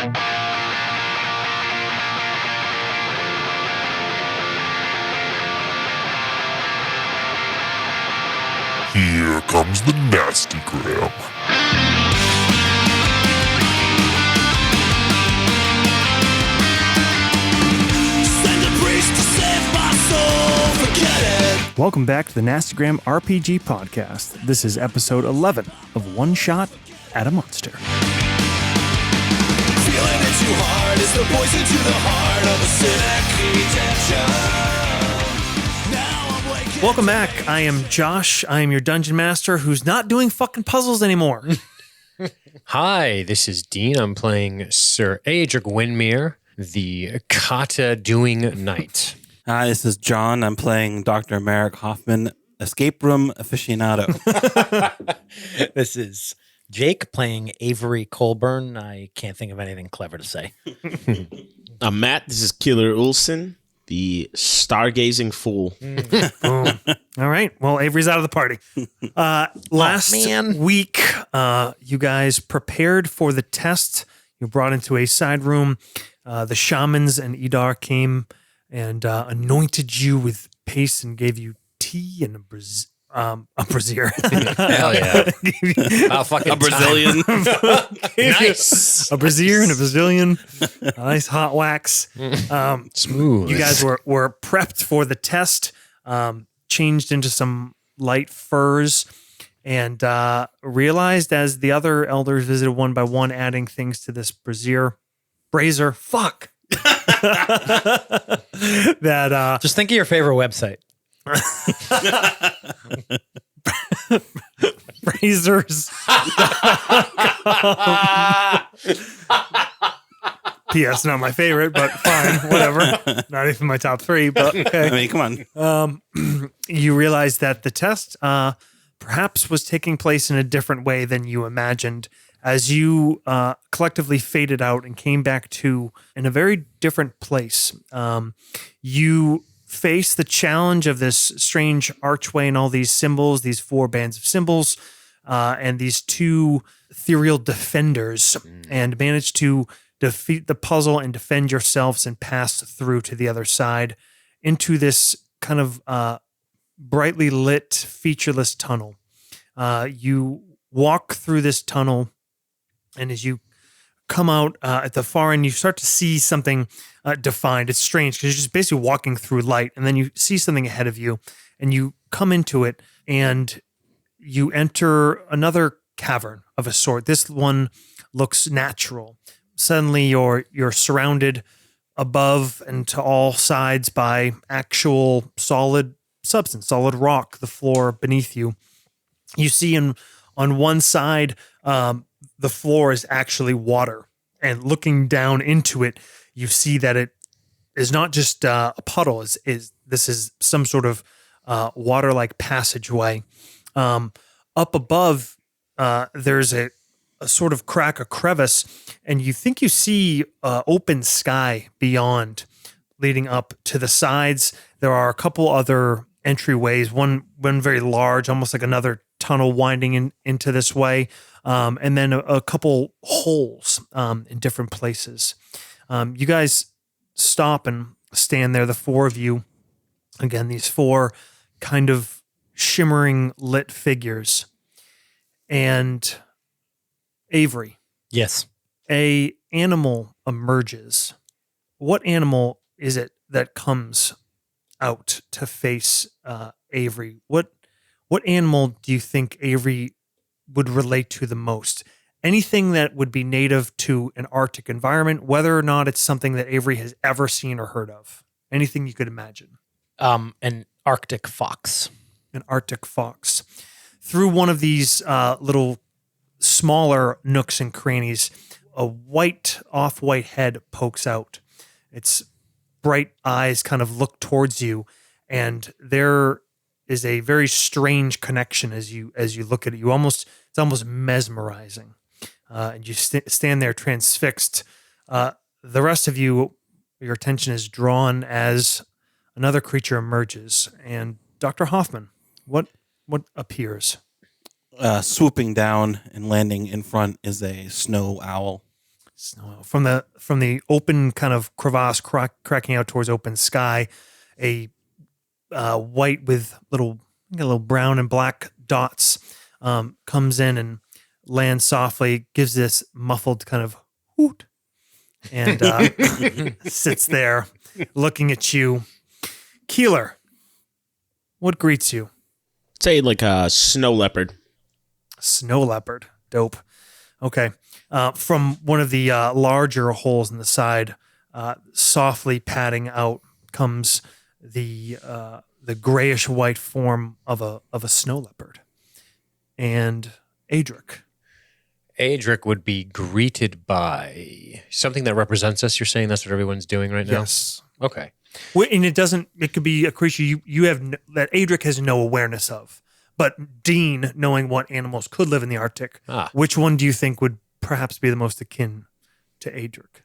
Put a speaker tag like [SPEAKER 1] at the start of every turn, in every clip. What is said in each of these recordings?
[SPEAKER 1] Here comes the nasty gram.
[SPEAKER 2] Send a priest to save my soul, forget it.
[SPEAKER 3] Welcome back to the Nastygram RPG podcast. This is episode 11 of One Shot at a Monster.
[SPEAKER 2] Feeling it too hard is the poison to the heart of a cynic redemption. Now I'm waking.
[SPEAKER 3] Welcome back. I am Josh. I am your dungeon master who's not doing fucking puzzles anymore.
[SPEAKER 4] Hi, this is Dean. I'm playing Sir Aedric Winmere, the kata-doing knight.
[SPEAKER 5] Hi, this is John. I'm playing Dr. Merrick Hoffman, escape room aficionado.
[SPEAKER 6] This is Jake playing Avery Colburn. I can't think of anything clever to say.
[SPEAKER 7] I'm Matt. This is Killer Ulson, the stargazing fool.
[SPEAKER 3] Boom. All right. Well, Avery's out of the party. Last week, you guys prepared for the test. You brought into a side room. The shamans and Idar came and anointed you with paste and gave you tea and a brazier.
[SPEAKER 4] Hell yeah.
[SPEAKER 7] A Brazilian.
[SPEAKER 4] Nice.
[SPEAKER 3] A brazier and a Brazilian. A nice hot wax.
[SPEAKER 4] Smooth.
[SPEAKER 3] You guys were prepped for the test, changed into some light furs, and realized as the other elders visited one by one, adding things to this brazier. Fuck. that
[SPEAKER 6] Just think of your favorite website.
[SPEAKER 3] Brazers. P.S. Not my favorite, but fine, whatever. Not even my top three, but okay.
[SPEAKER 5] I mean, come on.
[SPEAKER 3] You realize that the test perhaps was taking place in a different way than you imagined as you collectively faded out and came back to in a very different place. You face the challenge of this strange archway and all these symbols, these four bands of symbols, and these two ethereal defenders, and manage to defeat the puzzle and defend yourselves and pass through to the other side into this kind of brightly lit, featureless tunnel. You walk through this tunnel, and as you come out at the far end, you start to see something defined. It's strange because you're just basically walking through light, and then you see something ahead of you, and you come into it, and you enter another cavern of a sort. This one looks natural. Suddenly, you're surrounded above and to all sides by actual solid substance, solid rock, the floor beneath you. You see on one side, the floor is actually water, and looking down into it, you see that it is not just a puddle. This is some sort of water-like passageway. Up above, there's a sort of crack, a crevice, and you think you see open sky beyond, leading up to the sides. There are a couple other entryways, one very large, almost like another tunnel winding into this way, and then a couple holes in different places. You guys stop and stand there, the four of you. Again, these four kind of shimmering lit figures. And Avery.
[SPEAKER 6] Yes.
[SPEAKER 3] A animal emerges. What animal is it that comes out to face Avery? What animal do you think Avery would relate to the most? Anything that would be native to an Arctic environment, whether or not it's something that Avery has ever seen or heard of. Anything you could imagine.
[SPEAKER 6] An Arctic fox.
[SPEAKER 3] An Arctic fox. Through one of these little smaller nooks and crannies, a off-white head pokes out. Its bright eyes kind of look towards you, and there is a very strange connection as you look at it. It's almost mesmerizing, and you stand there transfixed. The rest of you, your attention is drawn as another creature emerges. And Dr. Hoffman, what appears?
[SPEAKER 5] Swooping down and landing in front is a snow owl.
[SPEAKER 3] Snow from the open kind of crevasse cracking out towards open sky, a white with little brown and black dots comes in and lands softly, gives this muffled kind of hoot, and sits there looking at you. Keeler, what greets you?
[SPEAKER 7] Say like a snow leopard.
[SPEAKER 3] Snow leopard. Dope. Okay. From one of the larger holes in the side, softly padding out comes the grayish white form of a snow leopard. And Adric.
[SPEAKER 4] Adric would be greeted by something that represents us. You're saying that's what everyone's doing right now?
[SPEAKER 3] Yes.
[SPEAKER 4] Okay.
[SPEAKER 3] Well, and it could be a creature you have that Adric has no awareness of. But Dean, knowing what animals could live in the Arctic, which one do you think would perhaps be the most akin to Adric?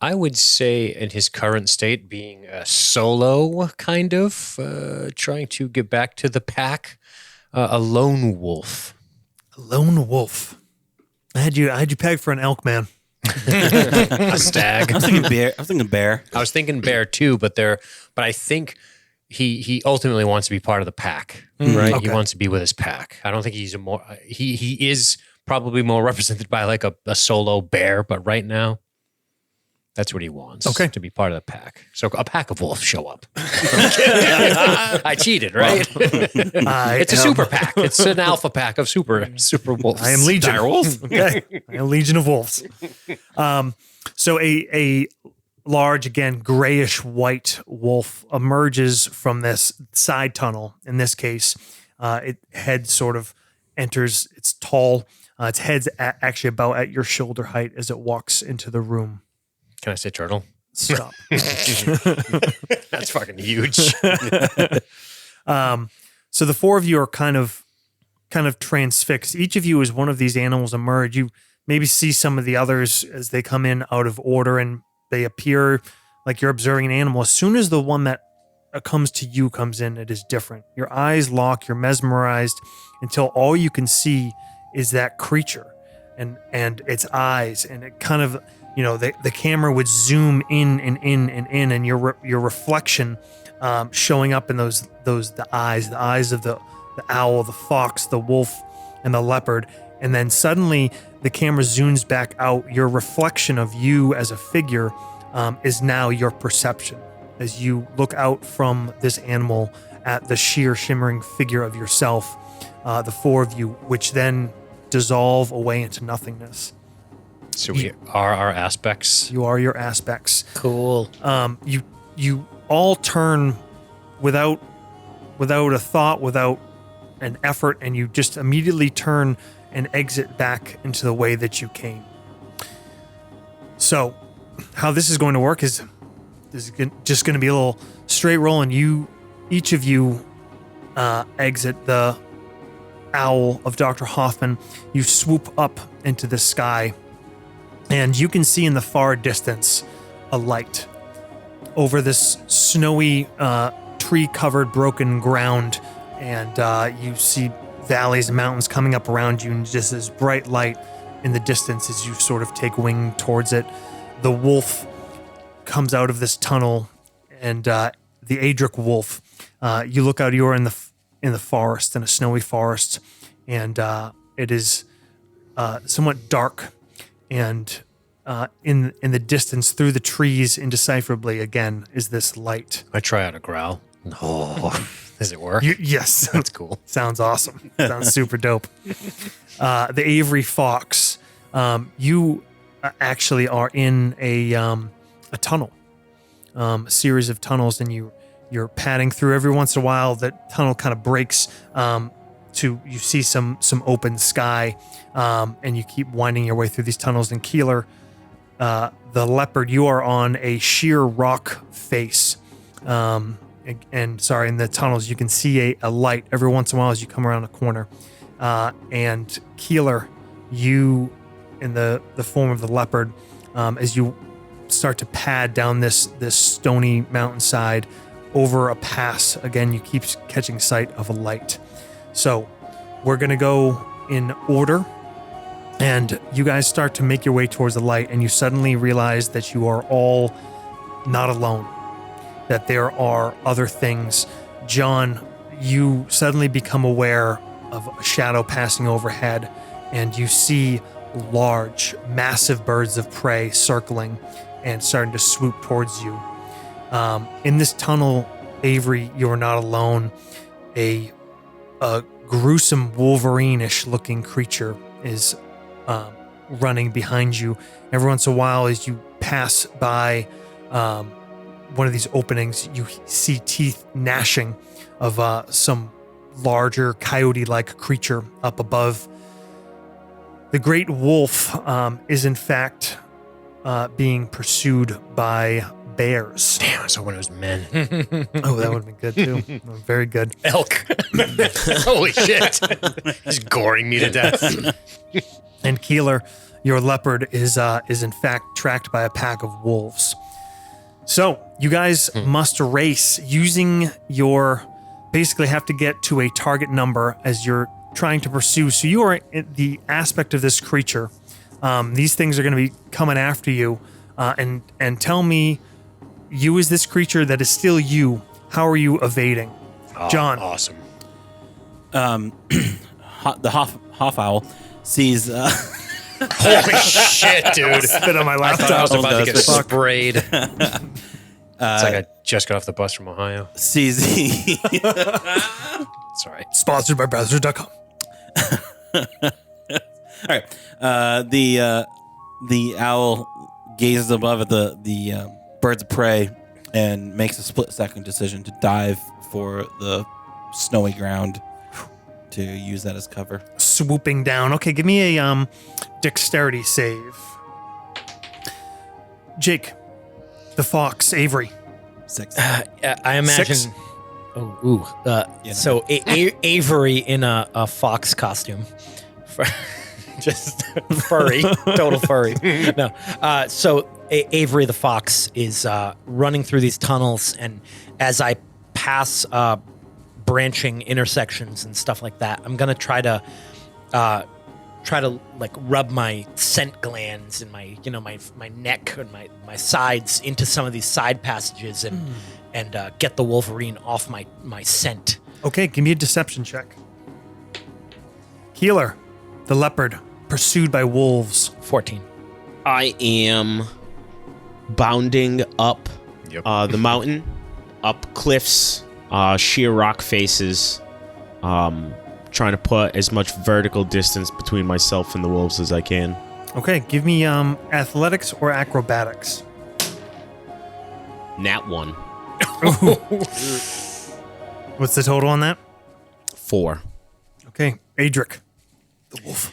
[SPEAKER 4] I would say in his current state, being a solo kind of, trying to get back to the pack, a lone wolf.
[SPEAKER 3] A lone wolf. I had you pegged for an elk, man.
[SPEAKER 4] A stag.
[SPEAKER 5] I was thinking bear.
[SPEAKER 4] I was thinking bear too, but I think he ultimately wants to be part of the pack, right?
[SPEAKER 3] Okay.
[SPEAKER 4] He wants to be with his pack. I don't think he's he is probably more represented by like a solo bear, but right now that's what he wants.
[SPEAKER 3] Okay.
[SPEAKER 4] To be part of the pack. So a pack of wolves show up. I cheated, right? It's a super pack. It's an alpha pack of super wolves.
[SPEAKER 3] I am Legion.
[SPEAKER 4] Dire wolves.
[SPEAKER 3] Okay. I am Legion of Wolves. So a large, again, grayish white wolf emerges from this side tunnel. In this case, its head sort of enters. It's tall. Its head's actually about at your shoulder height as it walks into the room.
[SPEAKER 4] Can I say turtle?
[SPEAKER 3] Stop.
[SPEAKER 4] That's fucking huge.
[SPEAKER 3] So the four of you are kind of transfixed. Each of you, as one of these animals emerge, you maybe see some of the others as they come in out of order and they appear like you're observing an animal. As soon as the one that comes to you comes in, it is different. Your eyes lock, you're mesmerized until all you can see is that creature and its eyes, and it kind of, the camera would zoom in and your reflection showing up in the eyes of the owl, the fox, the wolf, and the leopard. And then suddenly the camera zooms back out. Your reflection of you as a figure is now your perception as you look out from this animal at the sheer shimmering figure of yourself, the four of you, which then dissolve away into nothingness.
[SPEAKER 4] So we are our aspects.
[SPEAKER 3] You are your aspects.
[SPEAKER 6] Cool.
[SPEAKER 3] You all turn without a thought, without an effort, and you just immediately turn and exit back into the way that you came. So, how this is going to work is just going to be a little straight roll, and each of you exit the owl of Dr. Hoffman. You swoop up into the sky, and you can see in the far distance a light over this snowy, tree-covered, broken ground, and you see valleys and mountains coming up around you, and just this bright light in the distance as you sort of take wing towards it. The wolf comes out of this tunnel, and the Adric wolf. You look out. You're in the forest, in a snowy forest, and it is somewhat dark. And in the distance, through the trees, indecipherably again is this light.
[SPEAKER 4] I try out a growl. No, does it work?
[SPEAKER 3] Yes,
[SPEAKER 4] That's cool.
[SPEAKER 3] Sounds awesome. Sounds super dope. The Avery fox. You actually are in a tunnel, a series of tunnels, and you're padding through. Every once in a while, the tunnel kind of breaks. You see some open sky, and you keep winding your way through these tunnels. And Keeler, the leopard, you are on a sheer rock face. And sorry, in the tunnels, you can see a light every once in a while as you come around a corner. And Keeler, you in the form of the leopard, as you start to pad down this stony mountainside over a pass, again, you keep catching sight of a light. So we're going to go in order. And you guys start to make your way towards the light, and you suddenly realize that you are all not alone, that there are other things. John, you suddenly become aware of a shadow passing overhead, and you see large, massive birds of prey circling and starting to swoop towards you. In this tunnel, Avery, you are not alone. A gruesome Wolverine-ish looking creature is running behind you. Every once in a while, as you pass by one of these openings, you see teeth gnashing of some larger coyote-like creature up above. The great wolf is in fact being pursued by bears.
[SPEAKER 4] Damn, I was hoping it was men.
[SPEAKER 3] Oh, that would have been good too. Very good.
[SPEAKER 4] Elk. Holy shit. He's goring me to death.
[SPEAKER 3] And Keeler, your leopard is in fact tracked by a pack of wolves. So you guys must race using your, basically have to get to a target number as you're trying to pursue. So you are in the aspect of this creature. These things are going to be coming after you. And tell me, you as this creature that is still you, how are you evading? John.
[SPEAKER 4] Awesome.
[SPEAKER 5] The Hoff Owl sees.
[SPEAKER 4] Holy shit, dude.
[SPEAKER 3] Spit on my
[SPEAKER 4] I thought I
[SPEAKER 3] laptop.
[SPEAKER 4] was about to get
[SPEAKER 5] Fuck.
[SPEAKER 4] sprayed. It's like I just got off the bus from Ohio.
[SPEAKER 5] sees the
[SPEAKER 4] Sorry.
[SPEAKER 3] Sponsored by Brazzers.com.
[SPEAKER 5] All right. The owl gazes above at the birds of prey and makes a split-second decision to dive for the snowy ground to use that as cover.
[SPEAKER 3] Swooping down. Okay, give me a dexterity save. Jake, the fox, Avery.
[SPEAKER 5] 6.
[SPEAKER 6] I imagine.
[SPEAKER 3] 6?
[SPEAKER 6] Oh, ooh.
[SPEAKER 5] Yeah.
[SPEAKER 6] So Avery in a fox costume, just furry, total furry. No. So Avery the fox is running through these tunnels, and as I pass branching intersections and stuff like that, I'm gonna try to like rub my scent glands and my my neck and my sides into some of these side passages and get the Wolverine off my scent.
[SPEAKER 3] Okay, give me a deception check. Keeler, the leopard, pursued by wolves.
[SPEAKER 6] 14.
[SPEAKER 7] I am bounding up the mountain, up cliffs, sheer rock faces, trying to put as much vertical distance between myself and the wolves as I can.
[SPEAKER 3] Okay, give me athletics or acrobatics.
[SPEAKER 7] Nat 1.
[SPEAKER 3] What's the total on that?
[SPEAKER 7] 4.
[SPEAKER 3] Okay, Adric, the wolf.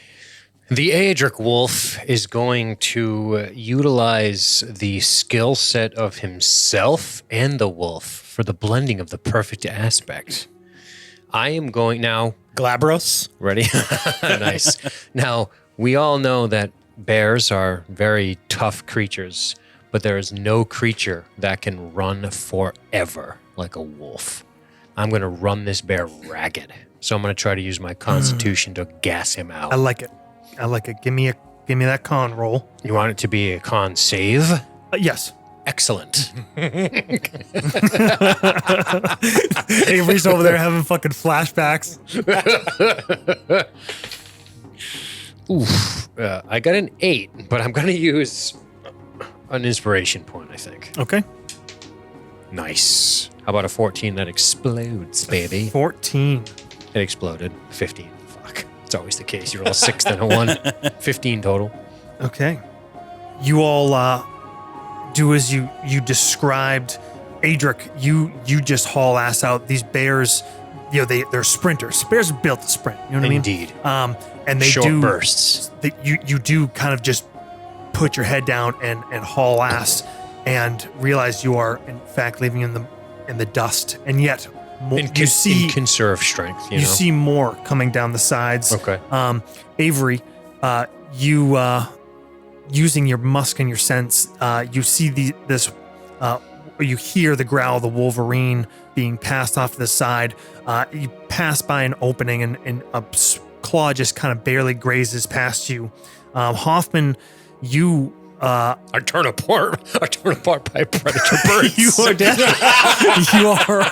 [SPEAKER 4] The Aedric Wolf is going to utilize the skill set of himself and the wolf for the blending of the perfect aspect. I am going now.
[SPEAKER 6] Glabros.
[SPEAKER 4] Ready? Nice. Now, we all know that bears are very tough creatures, but there is no creature that can run forever like a wolf. I'm going to run this bear ragged. So I'm going to try to use my constitution to gas him out.
[SPEAKER 3] I like it. I like it. Give me that con roll.
[SPEAKER 4] You want it to be a con save?
[SPEAKER 3] Yes.
[SPEAKER 4] Excellent.
[SPEAKER 3] Avery's over there having fucking flashbacks.
[SPEAKER 4] Oof. I got an 8, but I'm going to use an inspiration point, I think.
[SPEAKER 3] Okay.
[SPEAKER 4] Nice. How about a 14 that explodes, baby?
[SPEAKER 3] 14.
[SPEAKER 4] It exploded. 15. Fuck. It's always the case. You roll a 6 then a 1. 15 total.
[SPEAKER 3] Okay. You all do as you described. Adric, you just haul ass out. These bears, they're sprinters. Bears are built to sprint. You know what
[SPEAKER 4] Indeed.
[SPEAKER 3] I mean? And they
[SPEAKER 4] Short
[SPEAKER 3] do
[SPEAKER 4] bursts.
[SPEAKER 3] You do kind of just put your head down and haul ass and realize you are in fact leaving in the dust. And yet you see
[SPEAKER 4] conserve strength. You
[SPEAKER 3] you
[SPEAKER 4] know?
[SPEAKER 3] see more coming down the sides.
[SPEAKER 4] Okay.
[SPEAKER 3] Avery, you using your musk and your sense, you see you hear the growl of the Wolverine being passed off to the side. You pass by an opening and a claw just kind of barely grazes past you. Hoffman, you
[SPEAKER 4] are torn apart by predator birds.
[SPEAKER 3] you are dead. You are a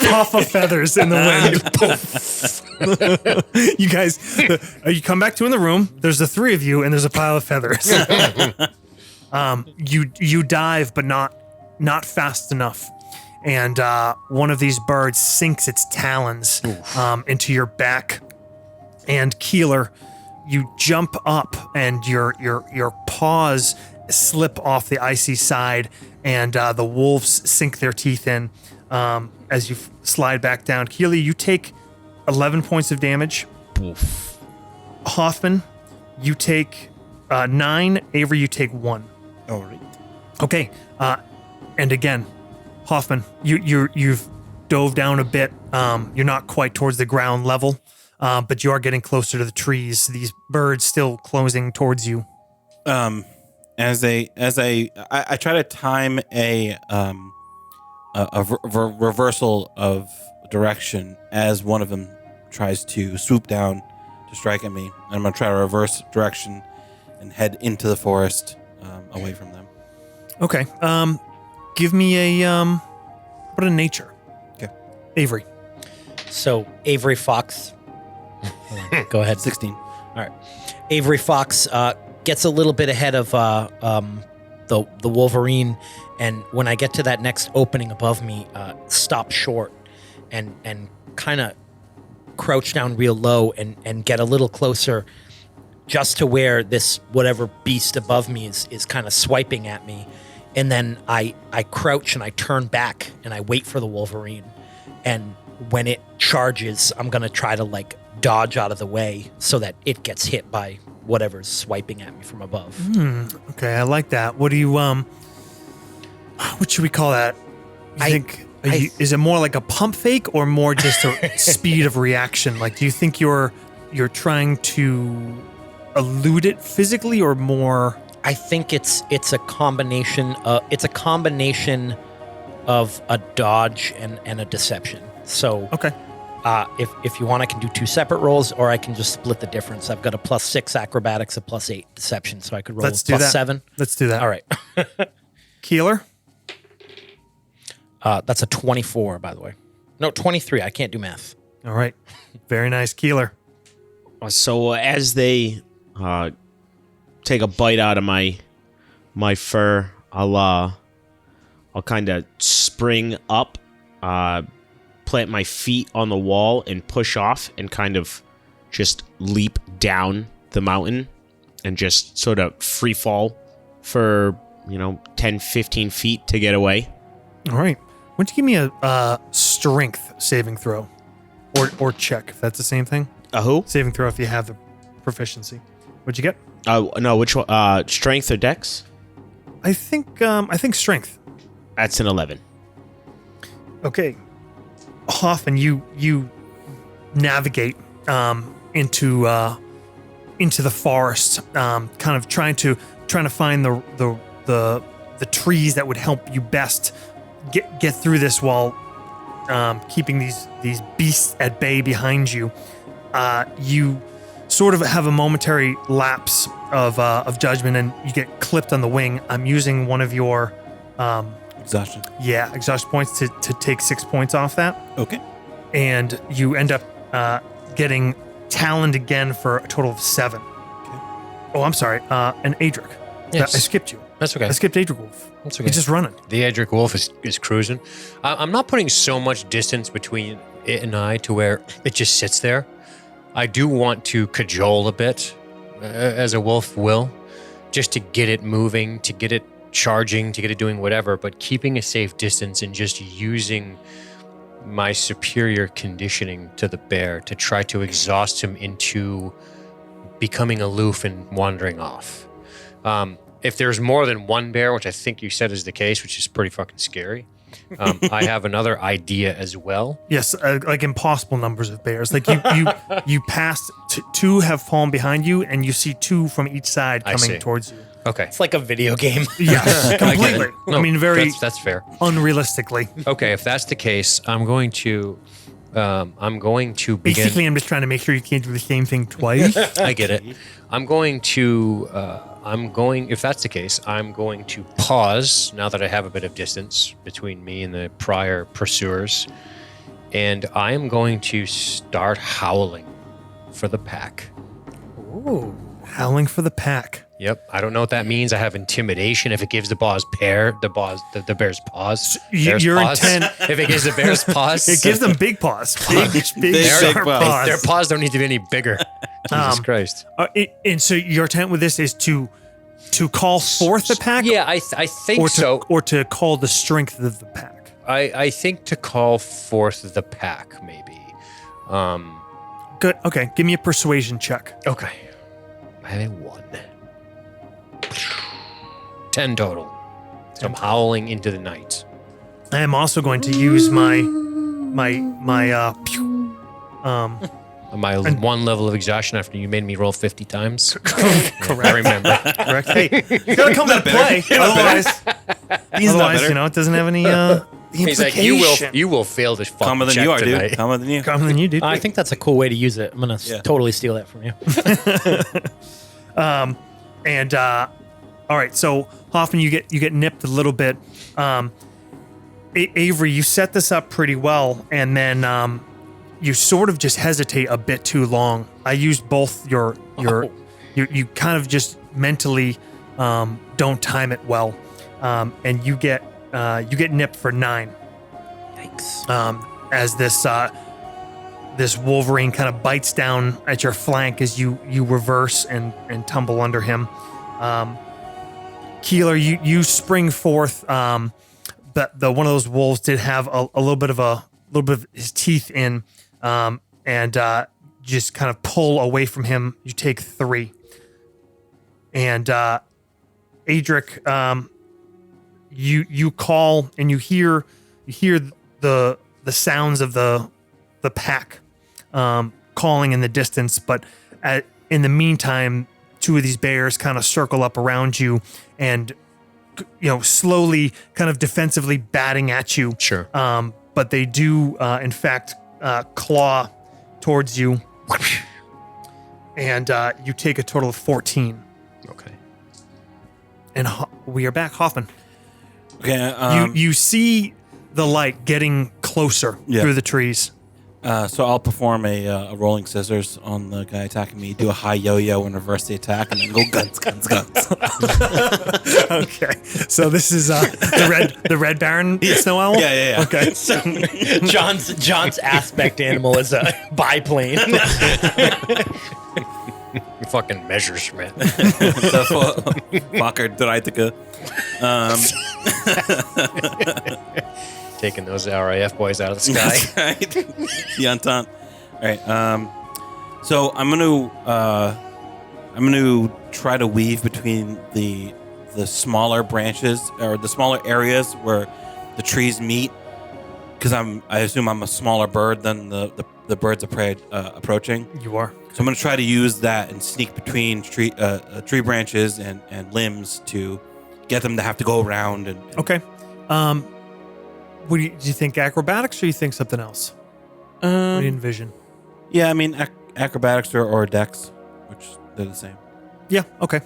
[SPEAKER 3] puff of feathers in the wind. You guys, you come back to in the room. There's the three of you, and there's a pile of feathers. You dive, but not fast enough. And one of these birds sinks its talons into your back. And Keeler, you jump up, and your paws slip off the icy side, and the wolves sink their teeth in as you slide back down. Keeler, you take 11 points of damage.
[SPEAKER 7] Oof.
[SPEAKER 3] Hoffman, you take 9. Avery, you take 1.
[SPEAKER 5] All right.
[SPEAKER 3] Okay, and again, Hoffman, you've dove down a bit. You're not quite towards the ground level, but you are getting closer to the trees. These birds still closing towards you.
[SPEAKER 5] As I try to time a reversal of direction as one of them tries to swoop down to strike at me, and I'm gonna try to reverse direction and head into the forest away from them.
[SPEAKER 3] Okay, give me how about a nature?
[SPEAKER 5] Okay.
[SPEAKER 3] Avery.
[SPEAKER 6] So Avery Fox. Go ahead.
[SPEAKER 5] 16.
[SPEAKER 6] All right. Avery Fox gets a little bit ahead of the Wolverine, and when I get to that next opening above me, stop short and kind of crouch down real low and get a little closer, just to where this whatever beast above me is kind of swiping at me, and then I crouch and I turn back and I wait for the Wolverine, and when it charges, I'm gonna try to like dodge out of the way so that it gets hit by whatever's swiping at me from above.
[SPEAKER 3] Okay, I like that. What do you what should we call that? Is it more like a pump fake or more just a speed of reaction? Like, do you think you're trying to elude it physically or more?
[SPEAKER 6] I think it's a combination. It's a combination of a dodge and a deception. So
[SPEAKER 3] Okay.
[SPEAKER 6] If you want, I can do 2 separate rolls, or I can just split the difference. I've got a +6 acrobatics, a +8 deception, so I could roll
[SPEAKER 3] Let's do that.
[SPEAKER 6] +7.
[SPEAKER 3] Let's do that.
[SPEAKER 6] All right.
[SPEAKER 3] Keeler?
[SPEAKER 6] That's a 24, by the way. No, 23. I can't do math.
[SPEAKER 3] All right. Very nice, Keeler.
[SPEAKER 7] So as they take a bite out of my fur, I'll kind of spring up, plant my feet on the wall and push off and kind of just leap down the mountain and just sort of free fall for 10 15 feet to get away.
[SPEAKER 3] All right. Why don't you give me a strength saving throw or check, if that's the same thing?
[SPEAKER 7] A who?
[SPEAKER 3] Saving throw if you have the proficiency. What'd you get?
[SPEAKER 7] No, which one? Strength or dex?
[SPEAKER 3] I think strength.
[SPEAKER 7] That's an 11.
[SPEAKER 3] Okay. Hoffman, you navigate into the forest, kind of trying to find the trees that would help you best get through this while keeping these beasts at bay behind you. You sort of have a momentary lapse of judgment, and you get clipped on the wing. I'm using one of your
[SPEAKER 5] Exhaustion.
[SPEAKER 3] Yeah, exhaustion points to take 6 points off that.
[SPEAKER 5] Okay.
[SPEAKER 3] And you end up getting taloned again for a total of 7.
[SPEAKER 5] Okay.
[SPEAKER 3] Oh, I'm sorry. And Adric.
[SPEAKER 4] Yes.
[SPEAKER 3] I skipped you.
[SPEAKER 4] That's okay.
[SPEAKER 3] I skipped Adric Wolf.
[SPEAKER 4] That's okay.
[SPEAKER 3] He's just running.
[SPEAKER 4] The Edric Wolf is cruising. I'm not putting so much distance between it and I to where it just sits there. I do want to cajole a bit, as a wolf will, just to get it moving, to get it charging, to get it doing whatever, but keeping a safe distance and just using my superior conditioning to the bear to try to exhaust him into becoming aloof and wandering off. If there's more than one bear, which I think you said is the case, which is pretty fucking scary, I have another idea as well.
[SPEAKER 3] Yes, like impossible numbers of bears. Like you passed, 2 have fallen behind you, and you see 2 from each side
[SPEAKER 4] I see.
[SPEAKER 3] coming towards you.
[SPEAKER 4] Okay.
[SPEAKER 6] It's like a video game.
[SPEAKER 3] Yes, completely.
[SPEAKER 4] No,
[SPEAKER 3] I mean, very
[SPEAKER 4] that's fair.
[SPEAKER 3] unrealistically.
[SPEAKER 4] Okay, if that's the case, I'm going to I'm going to begin.
[SPEAKER 3] Basically, I'm just trying to make sure you can't do the same thing twice.
[SPEAKER 4] I get it. I'm going to. If that's the case, I'm going to pause now that I have a bit of distance between me and the prior pursuers, and I am going to start howling for the pack.
[SPEAKER 3] Ooh, howling for the pack.
[SPEAKER 4] Yep. I don't know what that means. I have intimidation. If it gives the bear's paws.
[SPEAKER 3] Your intent.
[SPEAKER 4] If it gives the bear's paws.
[SPEAKER 3] It gives them big paws. Big sharp
[SPEAKER 5] paws.
[SPEAKER 3] paws.
[SPEAKER 4] Their paws don't need to be any bigger. Jesus Christ.
[SPEAKER 3] And so your intent with this is to call forth the pack?
[SPEAKER 4] Yeah, I think
[SPEAKER 3] or
[SPEAKER 4] so.
[SPEAKER 3] Or to call the strength of the pack?
[SPEAKER 4] I think to call forth the pack, maybe.
[SPEAKER 3] Good. Okay. Give me a persuasion check.
[SPEAKER 4] Okay. I have a 1. 10 total. So I'm howling into the night.
[SPEAKER 3] I am also going to use my
[SPEAKER 4] My one level of exhaustion after you made me roll 50 times.
[SPEAKER 3] correct.
[SPEAKER 4] I remember.
[SPEAKER 3] Correct. Hey, you gotta come to play. Otherwise, it doesn't have any
[SPEAKER 4] He's like,
[SPEAKER 3] implication.
[SPEAKER 4] you will fail this fucking
[SPEAKER 5] Calmer than
[SPEAKER 4] check
[SPEAKER 5] you are,
[SPEAKER 4] tonight.
[SPEAKER 5] dude. Calmer than you.
[SPEAKER 3] Calmer than you, dude.
[SPEAKER 6] I think that's a cool way to use it. I'm gonna totally steal that from you.
[SPEAKER 3] And all right, so Hoffman, you get nipped a little bit. Avery, you set this up pretty well, and then you sort of just hesitate a bit too long. I used both your you kind of just mentally don't time it well, and you get nipped for 9.
[SPEAKER 6] Thanks.
[SPEAKER 3] As this Wolverine kind of bites down at your flank as you reverse and tumble under him. Keeler, you spring forth, but one of those wolves did have a little bit of his teeth in, and just kind of pull away from him. You take 3, and Adric, you call and you hear the sounds of the pack calling in the distance, but in the meantime, 2 of these bears kind of circle up around you and slowly kind of defensively batting at you.
[SPEAKER 4] Sure.
[SPEAKER 3] But they do in fact claw towards you, and you take a total of 14.
[SPEAKER 4] Okay.
[SPEAKER 3] And we are back, Hoffman.
[SPEAKER 5] Okay.
[SPEAKER 3] You see the light getting closer through the trees.
[SPEAKER 5] So I'll perform a rolling scissors on the guy attacking me, do a high yo-yo and reverse the attack, and then go guns.
[SPEAKER 3] Okay, so this is the red Baron Snow Owl.
[SPEAKER 5] Yeah.
[SPEAKER 3] Okay,
[SPEAKER 6] So John's aspect animal is a biplane.
[SPEAKER 4] Fucking measures, man.
[SPEAKER 5] Fucker, Draitica.
[SPEAKER 4] Taking those RAF boys out of the sky.
[SPEAKER 5] That's right. The Entente. All right. So I'm gonna try to weave between the smaller branches or the smaller areas where the trees meet, because I assume I'm a smaller bird than the birds of prey approaching.
[SPEAKER 3] you are.
[SPEAKER 5] So I'm gonna try to use that and sneak between tree branches and limbs to get them to have to go around and
[SPEAKER 3] Okay. Do you think acrobatics, or you think something else? What do you envision?
[SPEAKER 5] Yeah, I mean acrobatics or dex, which they're the same.
[SPEAKER 3] Yeah. Okay.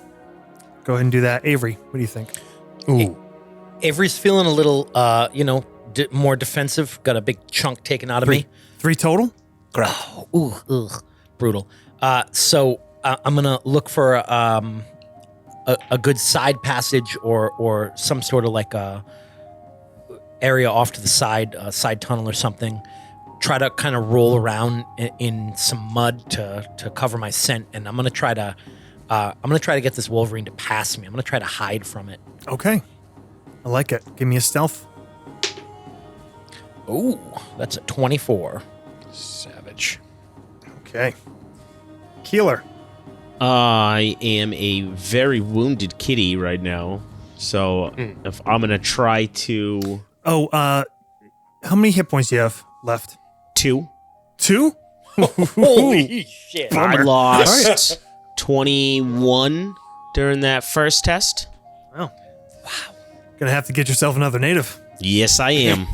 [SPEAKER 3] Go ahead and do that, Avery. What do you think?
[SPEAKER 4] Ooh.
[SPEAKER 6] Avery's feeling a little, more defensive. Got a big chunk taken out of me.
[SPEAKER 3] 3 total.
[SPEAKER 6] Ooh, ugh, brutal. So I'm gonna look for a good side passage or some sort of like a area off to the side tunnel or something. Try to kind of roll around in some mud to cover my scent, and I'm gonna try to get this Wolverine to pass me. I'm gonna try to hide from it.
[SPEAKER 3] Okay. I like it. Give me a stealth.
[SPEAKER 6] Ooh, that's a 24.
[SPEAKER 4] Savage.
[SPEAKER 3] Okay. Keeler.
[SPEAKER 7] I am a very wounded kitty right now, so if I'm gonna try to
[SPEAKER 3] Oh, how many hit points do you have left?
[SPEAKER 7] 2.
[SPEAKER 3] 2?
[SPEAKER 6] Holy shit!
[SPEAKER 7] I lost 21 during that first test.
[SPEAKER 3] Gonna have to get yourself another native.
[SPEAKER 7] Yes, I am.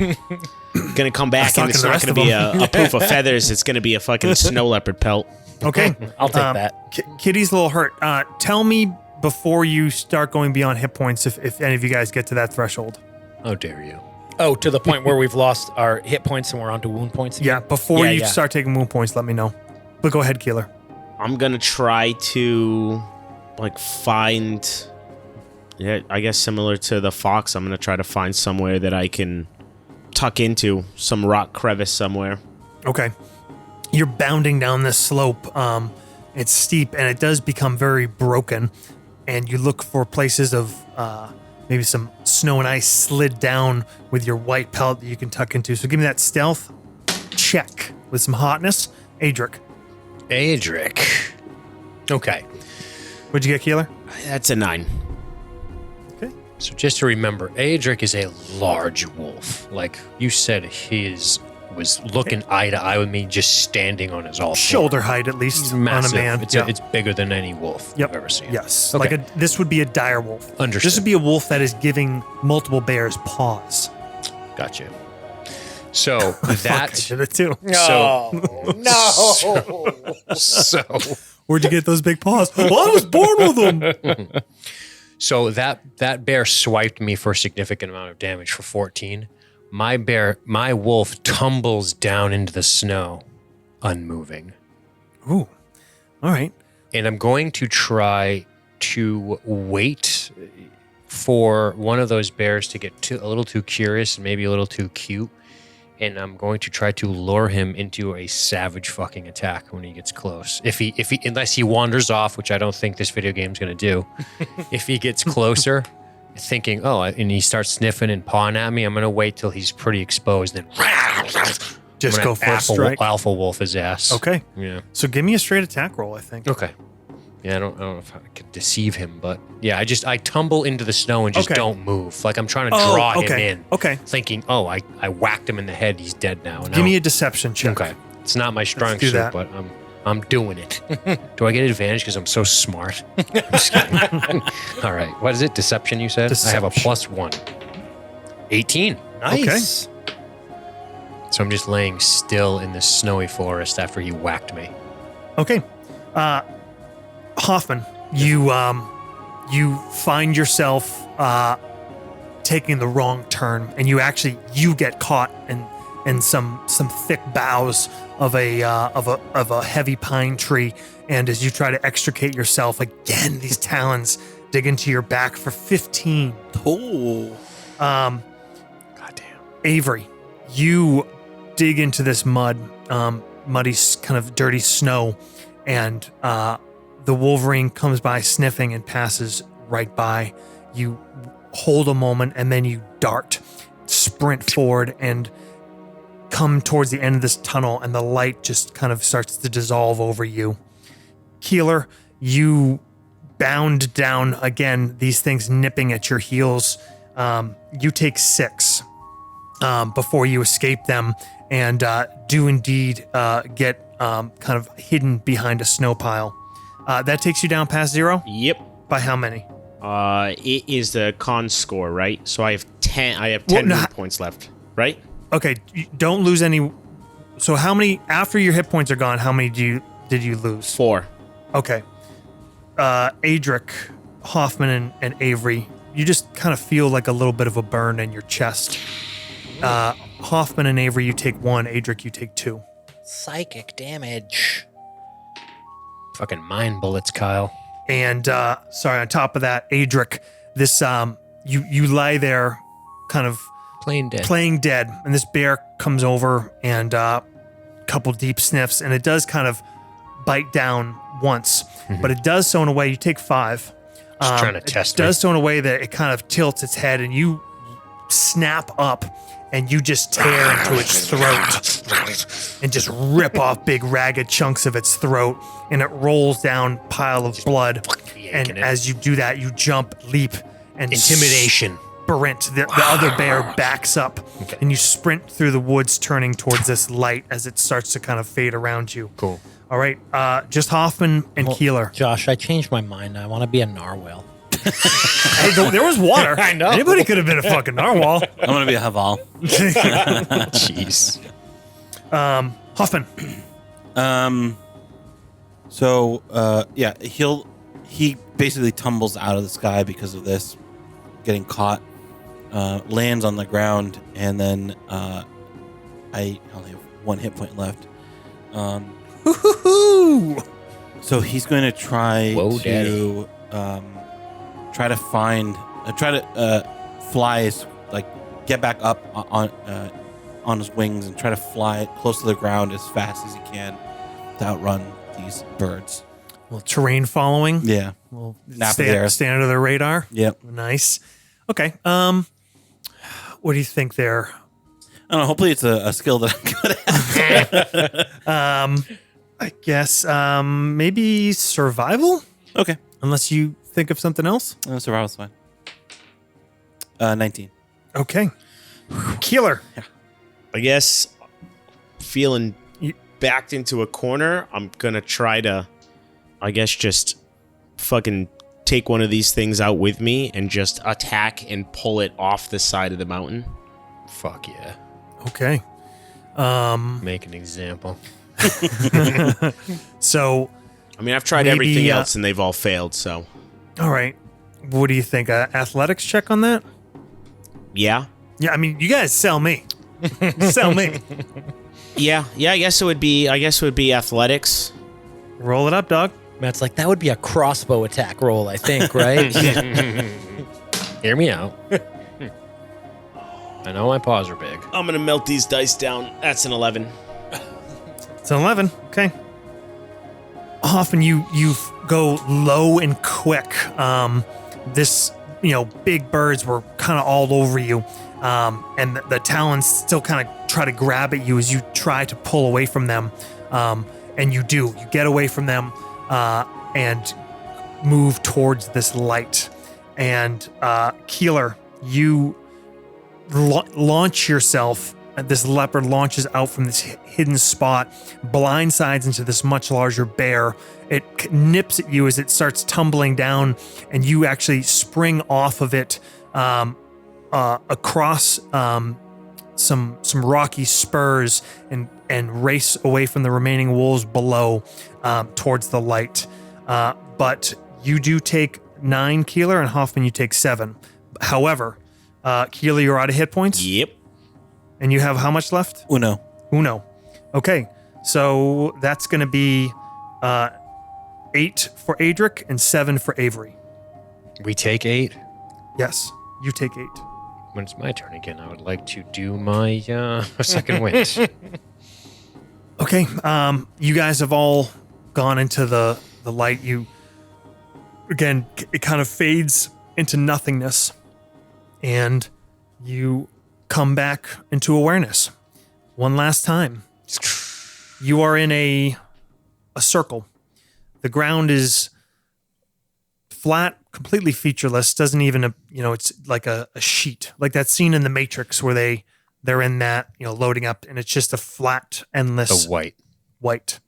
[SPEAKER 7] gonna come back and
[SPEAKER 3] talking
[SPEAKER 7] it's
[SPEAKER 3] to the
[SPEAKER 7] not
[SPEAKER 3] rest
[SPEAKER 7] gonna
[SPEAKER 3] of
[SPEAKER 7] be
[SPEAKER 3] them.
[SPEAKER 7] a poof of feathers. It's gonna be a fucking snow leopard pelt.
[SPEAKER 3] Okay.
[SPEAKER 6] I'll take that.
[SPEAKER 3] Kitty's a little hurt. Tell me before you start going beyond hit points if any of you guys get to that threshold.
[SPEAKER 4] How dare you?
[SPEAKER 6] Oh, to the point where we've lost our hit points and we're onto wound points again?
[SPEAKER 3] Yeah, before
[SPEAKER 6] Yeah,
[SPEAKER 3] you
[SPEAKER 6] yeah.
[SPEAKER 3] start taking wound points, let me know. But go ahead, Keeler.
[SPEAKER 7] I'm gonna try to like find. Yeah, I guess similar to the fox, I'm gonna try to find somewhere that I can tuck into, some rock crevice somewhere.
[SPEAKER 3] Okay. You're bounding down this slope. It's steep and it does become very broken. And you look for places of maybe some snow and ice slid down with your white pelt that you can tuck into. So give me that stealth check with some hotness. Adric.
[SPEAKER 4] Adric. Okay.
[SPEAKER 3] What'd you get, Keeler?
[SPEAKER 7] That's a 9.
[SPEAKER 3] Okay.
[SPEAKER 4] So just to remember, Adric is a large wolf. Like you said, was looking eye to eye with me, just standing on his all fours.
[SPEAKER 3] Shoulder height, at least,
[SPEAKER 4] He's
[SPEAKER 3] on a
[SPEAKER 4] massive.
[SPEAKER 3] man.
[SPEAKER 4] It's bigger than any wolf
[SPEAKER 3] Yep.
[SPEAKER 4] I've ever seen.
[SPEAKER 3] Yes.
[SPEAKER 4] Okay.
[SPEAKER 3] Like this would be a dire wolf.
[SPEAKER 4] Understood.
[SPEAKER 3] This would be a wolf that is giving multiple bears paws.
[SPEAKER 4] Gotcha. So
[SPEAKER 3] Fuck, I
[SPEAKER 4] that.
[SPEAKER 3] did it too.
[SPEAKER 4] So
[SPEAKER 3] Where'd you get those big paws? Well, I was born with them.
[SPEAKER 4] So that bear swiped me for a significant amount of damage for 14. My wolf tumbles down into the snow, unmoving.
[SPEAKER 3] Ooh. All right.
[SPEAKER 4] And I'm going to try to wait for one of those bears to get a little too curious and maybe a little too cute. And I'm going to try to lure him into a savage fucking attack when he gets close. If he unless he wanders off, which I don't think this video game's going to do. If he gets closer, thinking, and he starts sniffing and pawing at me, I'm going to wait till he's pretty exposed. Then
[SPEAKER 3] Just
[SPEAKER 4] I'm
[SPEAKER 3] go
[SPEAKER 4] gonna
[SPEAKER 3] for a strike.
[SPEAKER 4] alpha wolf his ass.
[SPEAKER 3] Okay.
[SPEAKER 4] Yeah.
[SPEAKER 3] So give me a straight attack roll, I think.
[SPEAKER 4] Okay. Yeah, I don't know if I could deceive him, but yeah, I tumble into the snow and just
[SPEAKER 3] Okay.
[SPEAKER 4] don't move. Like I'm trying to draw him
[SPEAKER 3] okay.
[SPEAKER 4] in.
[SPEAKER 3] Okay.
[SPEAKER 4] Thinking, I whacked him in the head, he's dead now.
[SPEAKER 3] Give me a deception check.
[SPEAKER 4] Okay. It's not my strong
[SPEAKER 3] do
[SPEAKER 4] suit,
[SPEAKER 3] that.
[SPEAKER 4] but I'm doing it. Do I get advantage because I'm so smart? I'm just kidding. All right. What is it? Deception, you said? I have a +1. 18.
[SPEAKER 6] Nice.
[SPEAKER 4] So I'm just laying still in this snowy forest after he whacked me.
[SPEAKER 3] Okay. Hoffman, you find yourself taking the wrong turn, and you get caught in some thick boughs of a heavy pine tree. And as you try to extricate yourself, again, these talons dig into your back for 15.
[SPEAKER 5] Oh.
[SPEAKER 3] Goddamn. Avery, you dig into this muddy, kind of dirty snow, and the Wolverine comes by sniffing and passes right by. You hold a moment and then you sprint forward and come towards the end of this tunnel, and the light just kind of starts to dissolve over you. Keeler, you bound down again, these things nipping at your heels. You take 6 before you escape them and do indeed get kind of hidden behind a snow pile. That takes you down past 0?
[SPEAKER 7] Yep.
[SPEAKER 3] By how many?
[SPEAKER 7] It is the con score, right? So I have 10. I have 10 hit points left, right?
[SPEAKER 3] Okay, don't lose any. So how many, after your hit points are gone, how many did you lose?
[SPEAKER 7] 4.
[SPEAKER 3] Okay. Adric, Hoffman, and Avery, you just kind of feel like a little bit of a burn in your chest. Hoffman and Avery, you take 1. Adric, you take 2.
[SPEAKER 6] Psychic damage.
[SPEAKER 4] Fucking mind bullets, Kyle.
[SPEAKER 3] And on top of that, Adric, this you lie there, kind of playing dead, and this bear comes over and couple deep sniffs, and it does kind of bite down once, but it does so in a way you take 5.
[SPEAKER 4] Just trying to test
[SPEAKER 3] it does so in a way that it kind of tilts its head, and you snap up and you just tear into its throat and just rip off big ragged chunks of its throat, and it rolls down pile of blood. And
[SPEAKER 4] it.
[SPEAKER 3] as you do that, you jump, leap, and
[SPEAKER 4] Intimidation.
[SPEAKER 3] sprint. The other bear backs up,
[SPEAKER 4] Okay.
[SPEAKER 3] and you sprint through the woods, turning towards this light as it starts to kind of fade around you.
[SPEAKER 4] Cool.
[SPEAKER 3] All right, just Hoffman and Keeler.
[SPEAKER 6] Josh, I changed my mind. I want to be a narwhal.
[SPEAKER 3] Hey, there was water.
[SPEAKER 6] I know.
[SPEAKER 3] Anybody could have been a fucking narwhal.
[SPEAKER 5] I'm gonna be a Haval.
[SPEAKER 4] Jeez.
[SPEAKER 3] Hoffman.
[SPEAKER 5] Yeah, he basically tumbles out of the sky because of this, getting caught, lands on the ground, and then I only have 1 hit point left. So he's going to try
[SPEAKER 4] Whoa,
[SPEAKER 5] to fly his, get back up on his wings and try to fly close to the ground as fast as he can to outrun these birds.
[SPEAKER 3] Well, terrain following.
[SPEAKER 5] Yeah.
[SPEAKER 3] Well,
[SPEAKER 5] Nap
[SPEAKER 3] stay
[SPEAKER 5] there.
[SPEAKER 3] under the radar.
[SPEAKER 5] Yep.
[SPEAKER 3] Nice. Okay. What do you think there?
[SPEAKER 5] I don't know. Hopefully, it's a skill that I'm good at.
[SPEAKER 3] I guess maybe survival,
[SPEAKER 5] Okay.
[SPEAKER 3] unless you think of something else.
[SPEAKER 5] Survival's fine. 19.
[SPEAKER 3] Okay. Keeler.
[SPEAKER 7] I guess feeling
[SPEAKER 3] You-
[SPEAKER 7] backed into a corner, I'm gonna try to, I guess, just fucking take one of these things out with me and just attack and pull it off the side of the mountain.
[SPEAKER 4] Fuck yeah.
[SPEAKER 3] Okay.
[SPEAKER 4] Make an example.
[SPEAKER 3] So,
[SPEAKER 7] I mean, I've tried
[SPEAKER 3] Maybe,
[SPEAKER 7] everything else and they've all failed, so
[SPEAKER 3] all right. What do you think? Athletics check on that?
[SPEAKER 7] yeah.
[SPEAKER 3] Yeah, I mean, you guys sell me. Sell me.
[SPEAKER 7] Yeah, I guess it would be athletics.
[SPEAKER 3] Roll it up, dog.
[SPEAKER 6] Matt's like, that would be a crossbow attack roll, I think, right?
[SPEAKER 4] Hear me out. I know my paws are big.
[SPEAKER 7] I'm gonna melt these dice down. That's an 11.
[SPEAKER 3] It's an 11. Okay. Often you go low and quick. This, big birds were kind of all over you. And the talons still kind of try to grab at you as you try to pull away from them. And you do. You get away from them and move towards this light. And Keeler, you launch yourself. This leopard launches out from this hidden spot, blindsides into this much larger bear. It nips at you as it starts tumbling down, and you actually spring off of it across some rocky spurs and race away from the remaining wolves below towards the light. But you do take 9, Keeler, and Hoffman, you take 7. However, Keeler, you're out of hit points.
[SPEAKER 7] Yep.
[SPEAKER 3] And you have how much left?
[SPEAKER 5] Uno.
[SPEAKER 3] Okay, so that's going to be 8 for Adric and 7 for Avery.
[SPEAKER 4] We take 8.
[SPEAKER 3] Yes, you take 8.
[SPEAKER 4] When it's my turn again, I would like to do my second wind.
[SPEAKER 3] Okay, you guys have all gone into the light. You, again, it kind of fades into nothingness, and you come back into awareness one last time. You are in a circle. The ground is flat, completely featureless. Doesn't even, it's like a sheet, like that scene in The Matrix where they're in that, loading up, and it's just a flat, endless
[SPEAKER 4] The white.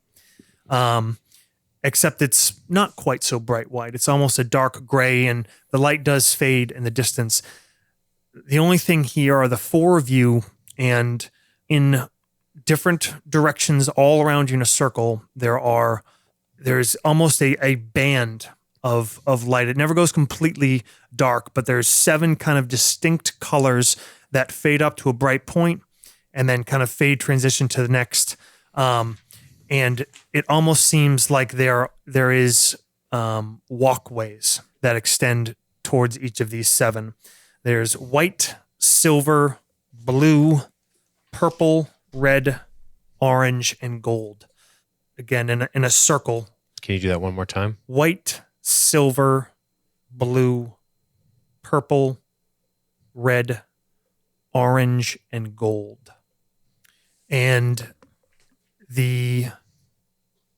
[SPEAKER 3] Except it's not quite so bright white. It's almost a dark gray, and the light does fade in the distance. The only thing here are the 4 of you, and in different directions all around you in a circle, there's almost a band of light. It never goes completely dark, but there's 7 kind of distinct colors that fade up to a bright point and then kind of fade transition to the next. And it almost seems like there is walkways that extend towards each of these 7. There's white, silver, blue, purple, red, orange, and gold. Again, in a circle.
[SPEAKER 4] Can you do that one more time?
[SPEAKER 3] White, silver, blue, purple, red, orange, and gold. And the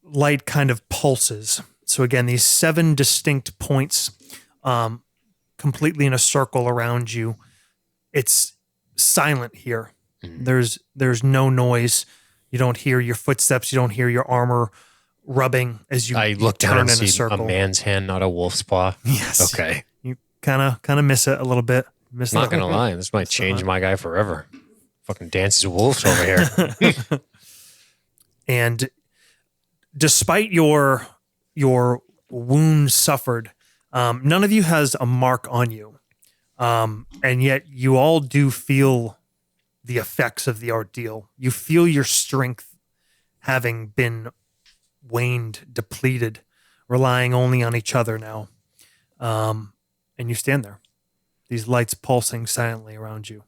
[SPEAKER 3] light kind of pulses. So again, these 7 distinct points, completely in a circle around you. It's silent here. There's no noise. You don't hear your footsteps. You don't hear your armor rubbing as you
[SPEAKER 4] I look down
[SPEAKER 3] turn
[SPEAKER 4] and
[SPEAKER 3] in a
[SPEAKER 4] see
[SPEAKER 3] circle.
[SPEAKER 4] a man's hand, not a wolf's paw.
[SPEAKER 3] Yes.
[SPEAKER 4] Okay.
[SPEAKER 3] You kind of miss it a little bit. Miss
[SPEAKER 4] I'm not
[SPEAKER 3] that.
[SPEAKER 4] gonna lie, this might change my guy forever. Fucking dances wolves over here.
[SPEAKER 3] And despite your wound suffered, none of you has a mark on you, and yet you all do feel the effects of the ordeal. You feel your strength having been waned, depleted, relying only on each other now. And you stand there, these lights pulsing silently around you.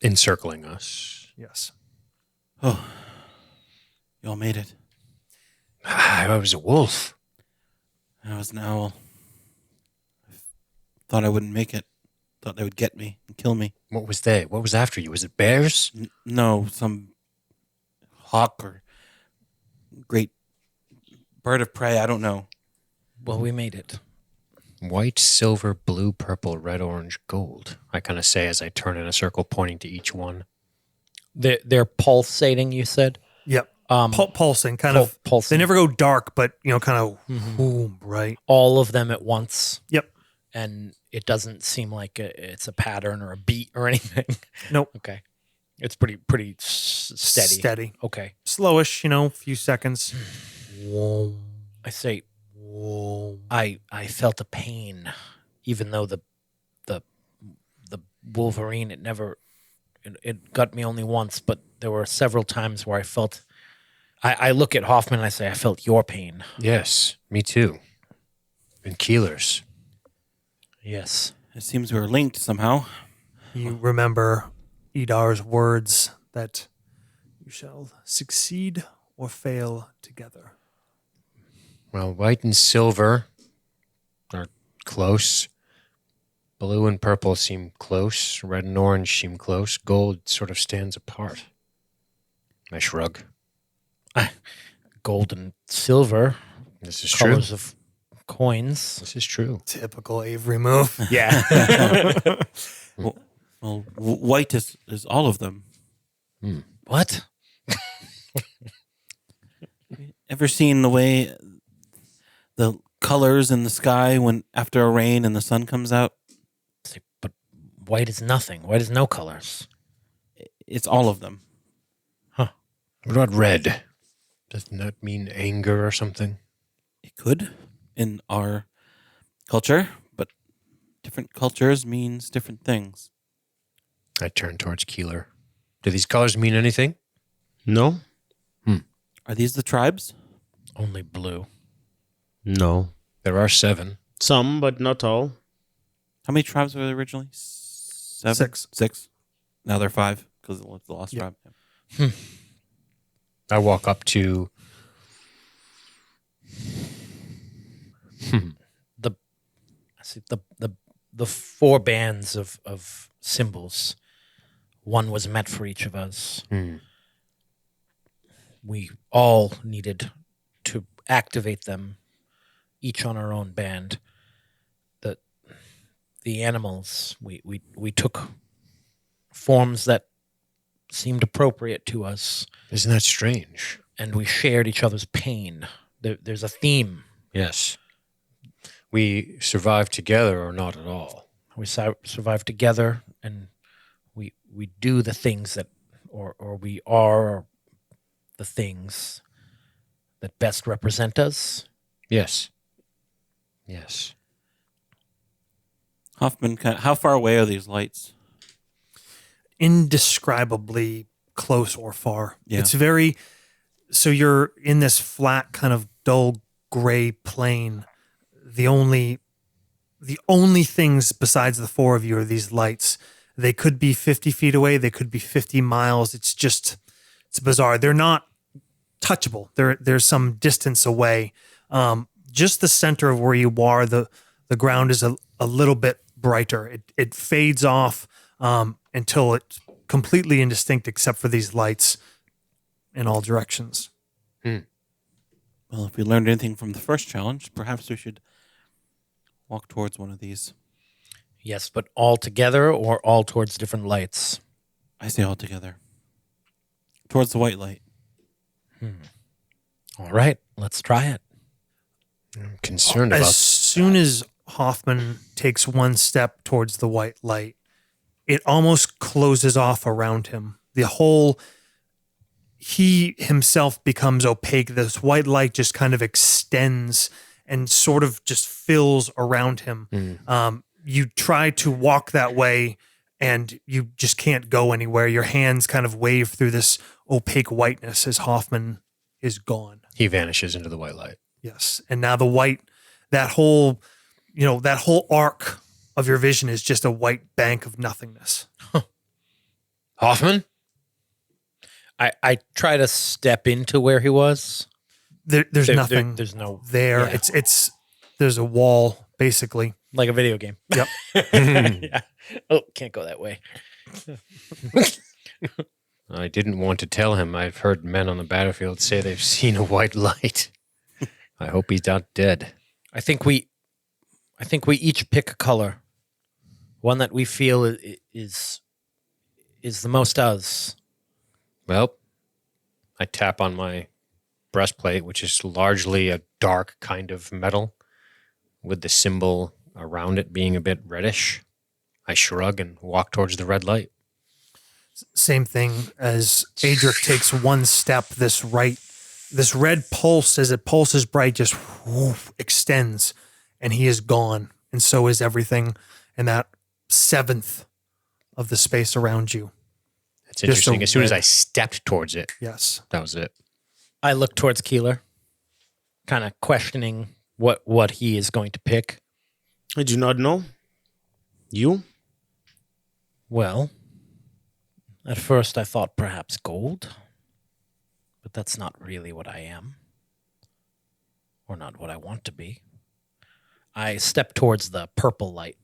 [SPEAKER 4] Encircling us.
[SPEAKER 3] Yes.
[SPEAKER 5] Oh, y'all made it.
[SPEAKER 4] I was a wolf.
[SPEAKER 5] I was an owl. I thought I wouldn't make it. Thought they would get me and kill me.
[SPEAKER 4] What was that? What was after you? Was it bears?
[SPEAKER 5] No, some hawk or great bird of prey. I don't know.
[SPEAKER 6] Well, we made it.
[SPEAKER 4] White, silver, blue, purple, red, orange, gold. I kind of say as I turn in a circle pointing to each one.
[SPEAKER 6] They're pulsating, you said?
[SPEAKER 3] Yep. Pulsing, kind of.
[SPEAKER 6] Pulsing.
[SPEAKER 3] They never go dark, but kind of boom, right?
[SPEAKER 6] All of them at once.
[SPEAKER 3] Yep.
[SPEAKER 6] And it doesn't seem like it's a pattern or a beat or anything.
[SPEAKER 3] Nope.
[SPEAKER 6] Okay. It's pretty steady.
[SPEAKER 3] Steady.
[SPEAKER 6] Okay.
[SPEAKER 3] Slowish, a few seconds.
[SPEAKER 6] I say, I felt a pain, even though the Wolverine, it got me only once, but there were several times where I felt. I look at Hoffman and I say, I felt your pain.
[SPEAKER 4] Yes, me too. And Keeler's.
[SPEAKER 6] Yes.
[SPEAKER 5] It seems we're linked somehow.
[SPEAKER 3] You remember Idar's words that you shall succeed or fail together.
[SPEAKER 4] Well, white and silver are close. Blue and purple seem close. Red and orange seem close. Gold sort of stands apart. I shrug.
[SPEAKER 6] Gold and silver,
[SPEAKER 4] This is true.
[SPEAKER 6] colors of coins.
[SPEAKER 4] This is true.
[SPEAKER 3] Typical Avery move.
[SPEAKER 6] Yeah.
[SPEAKER 5] Well, white is all of them.
[SPEAKER 6] What?
[SPEAKER 5] Ever seen the way the colors in the sky when after a rain and the sun comes out?
[SPEAKER 6] But white is nothing. White is no colors.
[SPEAKER 5] It's all of them.
[SPEAKER 4] What about red? Doesn't that mean anger or something?
[SPEAKER 5] It could in our culture, but different cultures means different things.
[SPEAKER 4] I turn towards Keeler. Do these colors mean anything?
[SPEAKER 7] No?
[SPEAKER 5] Are these the tribes?
[SPEAKER 6] Only blue.
[SPEAKER 7] No.
[SPEAKER 4] There are 7.
[SPEAKER 7] Some, but not all.
[SPEAKER 5] How many tribes were there originally? 7?
[SPEAKER 3] Six.
[SPEAKER 5] 6. Now they're 5 because it was the lost
[SPEAKER 3] Yep.
[SPEAKER 5] tribe.
[SPEAKER 4] I walk up to
[SPEAKER 6] the 4 bands of symbols. One was meant for each of us. We all needed to activate them, each on our own band. The animals, we took forms that seemed appropriate to us,
[SPEAKER 4] Isn't that strange?
[SPEAKER 6] and we shared each other's pain. There's a theme.
[SPEAKER 4] Yes. We survived together or not at all.
[SPEAKER 6] We survive together, and we do the things that, or we are the things that best represent us.
[SPEAKER 4] Yes. Yes.
[SPEAKER 5] Hoffman, how far away are these lights?
[SPEAKER 3] Indescribably close or far.
[SPEAKER 5] Yeah.
[SPEAKER 3] It's very, so you're in this flat kind of dull gray plane. The only things besides the 4 of you are these lights. They could be 50 feet away. They could be 50 miles. It's bizarre. They're not touchable. There's some distance away. Just the center of where you are, the ground is a little bit brighter. It fades off until it's completely indistinct except for these lights in all directions.
[SPEAKER 5] Well, if we learned anything from the first challenge, perhaps we should walk towards one of these.
[SPEAKER 6] Yes, but all together or all towards different lights?
[SPEAKER 5] I say all together. Towards the white light.
[SPEAKER 6] All right, let's try it.
[SPEAKER 4] I'm concerned
[SPEAKER 3] As
[SPEAKER 4] about
[SPEAKER 3] soon as Hoffman takes one step towards the white light, it almost closes off around him. He himself becomes opaque. This white light just kind of extends and sort of just fills around him. You try to walk that way and you just can't go anywhere. Your hands kind of wave through this opaque whiteness as Hoffman is gone.
[SPEAKER 4] He vanishes into the white light.
[SPEAKER 3] Yes. And now the white, that whole arc of your vision is just a white bank of nothingness.
[SPEAKER 4] Hoffman?
[SPEAKER 6] I try to step into where he was.
[SPEAKER 3] There's nothing
[SPEAKER 6] there's no
[SPEAKER 3] there.
[SPEAKER 6] yeah.
[SPEAKER 3] It's there's a wall basically.
[SPEAKER 6] Like a video game.
[SPEAKER 3] Yep.
[SPEAKER 6] Yeah. Oh, can't go that way.
[SPEAKER 4] I didn't want to tell him. I've heard men on the battlefield say they've seen a white light. I hope he's not dead.
[SPEAKER 6] I think we each pick a color, one that we feel is the most us.
[SPEAKER 4] Well, I tap on my breastplate, which is largely a dark kind of metal with the symbol around it being a bit reddish. I shrug and walk towards the red light.
[SPEAKER 3] Same thing as Adric takes one step. This red pulse, as it pulses bright, just extends, and he is gone, and so is everything in that seventh of the space around you.
[SPEAKER 4] It's interesting. As soon as I stepped towards it,
[SPEAKER 3] yes,
[SPEAKER 4] that was it.
[SPEAKER 6] I look towards Keeler, kind of questioning what he is going to pick.
[SPEAKER 7] I do not know. You?
[SPEAKER 6] Well, at first I thought perhaps gold, but that's not really what I am, or not what I want to be. I step towards the purple light,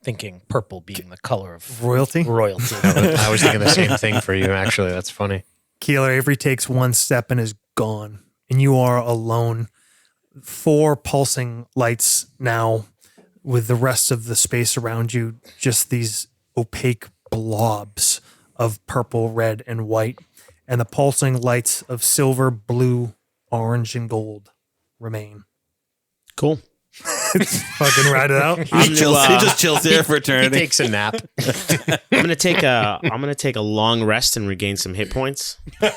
[SPEAKER 6] thinking purple being the color of
[SPEAKER 3] royalty.
[SPEAKER 4] I was thinking the same thing for you, actually. That's funny.
[SPEAKER 3] Keeler, Avery takes one step and is gone, and you are alone. 4 pulsing lights now, with the rest of the space around you, just these opaque blobs of purple, red, and white, and the pulsing lights of silver, blue, orange, and gold remain.
[SPEAKER 7] Cool.
[SPEAKER 3] Fucking ride it out.
[SPEAKER 5] He just chills there for
[SPEAKER 4] He
[SPEAKER 5] eternity.
[SPEAKER 4] takes a nap.
[SPEAKER 7] I'm gonna take a long rest and regain some hit points.
[SPEAKER 4] You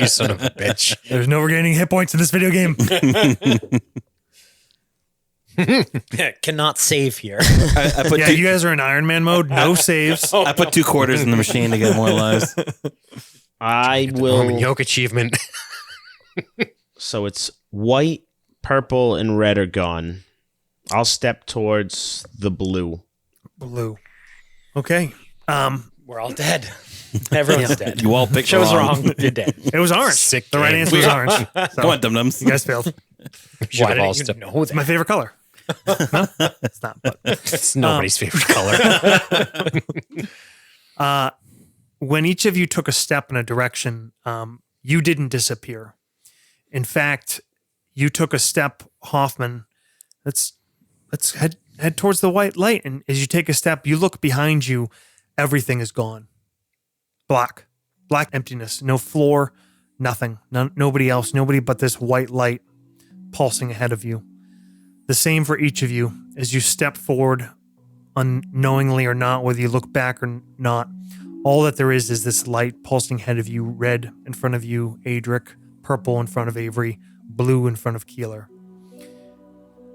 [SPEAKER 4] son of a bitch.
[SPEAKER 3] There's no regaining hit points in this video game.
[SPEAKER 6] Cannot save here.
[SPEAKER 5] I put
[SPEAKER 3] Yeah, you guys are in Iron Man mode. No saves.
[SPEAKER 5] I put 2 quarters in the machine to get more lives.
[SPEAKER 7] I
[SPEAKER 4] Roman
[SPEAKER 7] will.
[SPEAKER 4] Yoke achievement.
[SPEAKER 7] So it's white, purple, and red are gone. I'll step towards the blue.
[SPEAKER 3] Blue. Okay.
[SPEAKER 6] We're all dead. Everyone's dead.
[SPEAKER 5] You all picked
[SPEAKER 6] Show's
[SPEAKER 5] wrong.
[SPEAKER 6] wrong. You're dead.
[SPEAKER 3] It was orange.
[SPEAKER 4] Sick
[SPEAKER 3] The right
[SPEAKER 4] game.
[SPEAKER 3] answer was orange. So,
[SPEAKER 5] Come on, dum-dums.
[SPEAKER 3] you guys failed.
[SPEAKER 4] Should
[SPEAKER 6] Why
[SPEAKER 4] have all
[SPEAKER 6] didn't you
[SPEAKER 4] stepped.
[SPEAKER 6] know
[SPEAKER 3] It's my
[SPEAKER 6] that?
[SPEAKER 3] favorite color. No, it's not. But
[SPEAKER 4] It's nobody's favorite color.
[SPEAKER 3] when each of you took a step in a direction, you didn't disappear. In fact, you took a step, Hoffman. Let's head towards the white light. And as you take a step, you look behind you. Everything is gone. Black emptiness. No floor. Nothing. Nobody else. Nobody but this white light pulsing ahead of you. The same for each of you as you step forward, unknowingly or not, whether you look back or not. All that there is this light pulsing ahead of you, red in front of you, Adric, purple in front of Avery, blue in front of Keeler.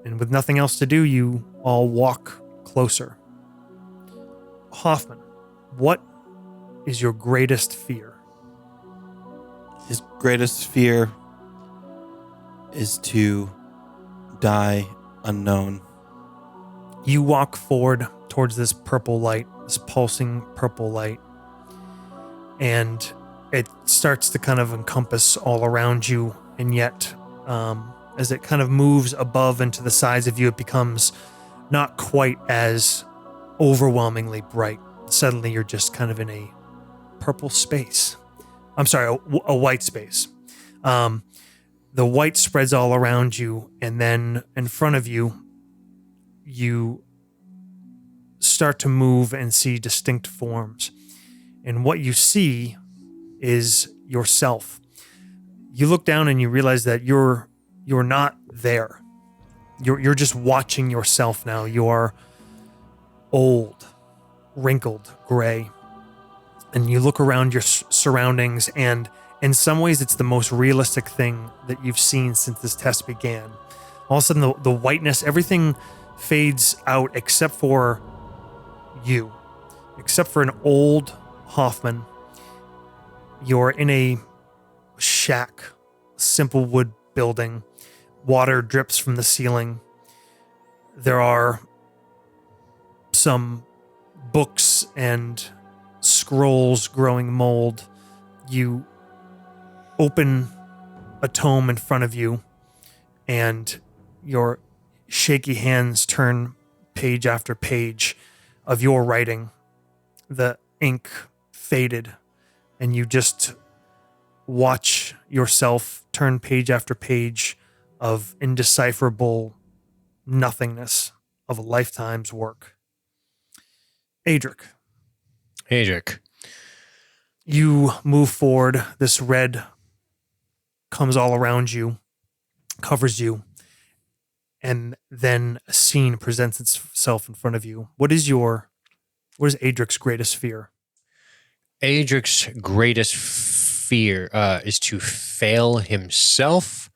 [SPEAKER 3] And with nothing else to do, you all walk closer. Hoffman, what is your greatest fear?
[SPEAKER 5] His greatest fear is to die unknown.
[SPEAKER 3] You walk forward towards this purple light, this pulsing purple light, and it starts to kind of encompass all around you, and yet as it kind of moves above and to the sides of you, it becomes not quite as overwhelmingly bright. Suddenly you're just kind of in a purple space. I'm sorry, a white space. The white spreads all around you, and then in front of you, you start to move and see distinct forms. And what you see is yourself. You look down and you realize that you're not there. You're just watching yourself now. You're old, wrinkled, gray. And you look around your surroundings, and in some ways it's the most realistic thing that you've seen since this test began. All of a sudden the whiteness, everything fades out except for you. Except for an old Hoffman. You're in a shack, simple wood building. Water drips from the ceiling. There are some books and scrolls growing mold. You open a tome in front of you, and your shaky hands turn page after page of your writing. The ink faded, and you just watch yourself turn page after page of indecipherable nothingness of a lifetime's work. Adric.
[SPEAKER 4] Adric.
[SPEAKER 3] You move forward. This red comes all around you, covers you, and then a scene presents itself in front of you. What is Adric's greatest fear?
[SPEAKER 4] Adric's greatest fear is to fail himself,